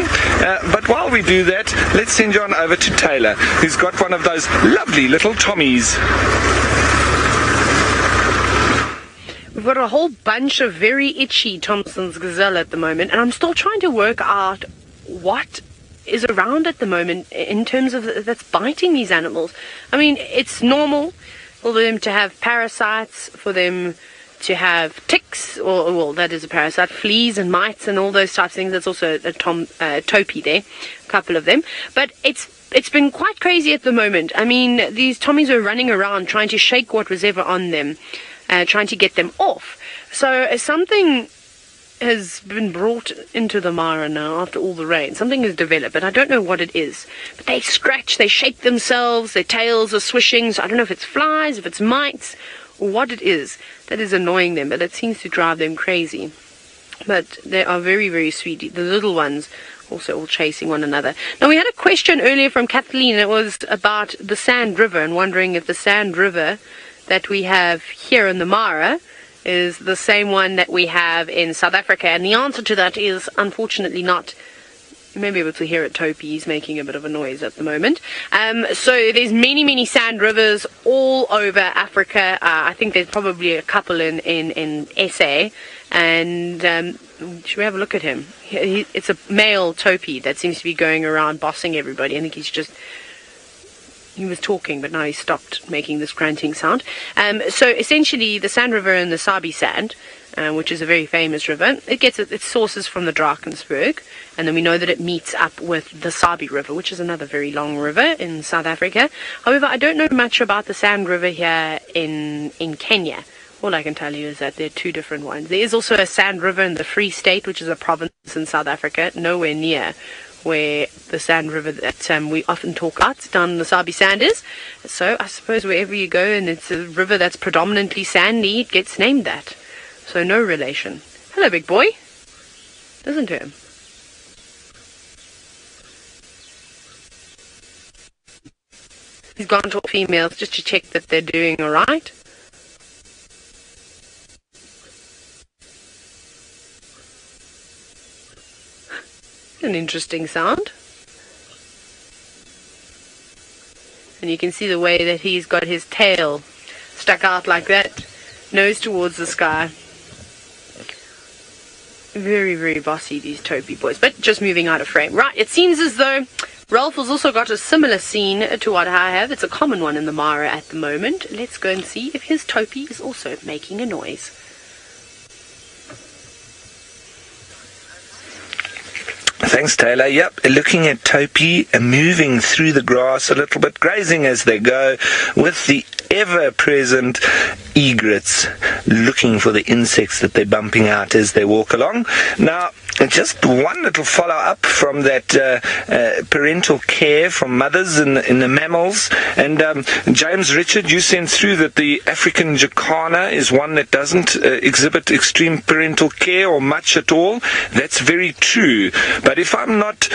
But while we do that, let's send you on over to Taylor, who's got one of those lovely little Tommies. We've got a whole bunch of very itchy Thompson's gazelle at the moment, and I'm still trying to work out what is around at the moment in terms of that's biting these animals. I mean, it's normal for them to have parasites, for them to have ticks, or well, that is a parasite, fleas and mites and all those types of things. That's also a topie there, a couple of them. But it's been quite crazy at the moment. I mean, these Tommies are running around trying to shake what was ever on them, trying to get them off. So something has been brought into the mire now after all the rain. Something has developed, but I don't know what it is. But they scratch, they shake themselves, their tails are swishing, so I don't know if it's flies, if it's mites, or what it is that is annoying them, but it seems to drive them crazy. But they are very, very sweet. The little ones also all chasing one another. Now, we had a question earlier from Kathleen, and it was about the Sand River, and wondering if the Sand River that we have here in the Mara is the same one that we have in South Africa, and the answer to that is unfortunately not. You may be able to hear it. Topi's making a bit of a noise at the moment. So there's many sand rivers all over Africa. I think there's probably a couple in SA, and should we have a look at him? It's a male topi that seems to be going around bossing everybody. I think he was talking, but now he stopped making this grunting sound. So essentially, the Sand River and the Sabi Sand, which is a very famous river, it gets its sources from the Drakensberg, and then we know that it meets up with the Sabi River, which is another very long river in South Africa. However, I don't know much about the Sand River here in Kenya, All I can tell you is that there are two different ones. There is also a sand river in the Free State, which is a province in South Africa, nowhere near where the sand river that we often talk about down the Sabi sand is. So I suppose wherever you go and it's a river that's predominantly sandy, it gets named that. So no relation. Hello, big boy. Listen to him. He's gone to all females just to check that they're doing all right. An interesting sound. And you can see the way that he's got his tail stuck out like that, nose towards the sky. Very, very bossy, these Topi boys. But just moving out of frame. Right, it seems as though Ralph has also got a similar scene to what I have. It's a common one in the Mara at the moment. Let's go and see if his Topi is also making a noise. Thanks, Taylor. Yep, looking at Topi moving through the grass a little bit, grazing as they go, with the ever-present egrets looking for the insects that they're bumping out as they walk along. Now, just one little follow-up from that parental care from mothers in the mammals. And James Richard, you sent through that the African jacana is one that doesn't exhibit extreme parental care or much at all. That's very true. But if I'm not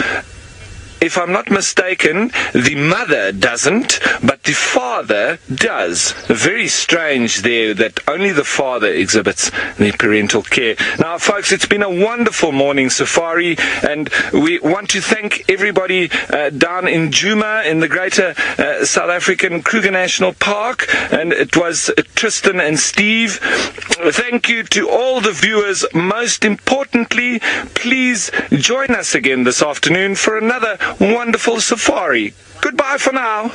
mistaken, the mother doesn't, but the father does. Very strange there that only the father exhibits the parental care. Now, folks, it's been a wonderful morning safari, and we want to thank everybody down in Djuma in the greater South African Kruger National Park, and it was Tristan and Steve. Thank you to all the viewers. Most importantly, please join us again this afternoon for another wonderful safari. Goodbye for now.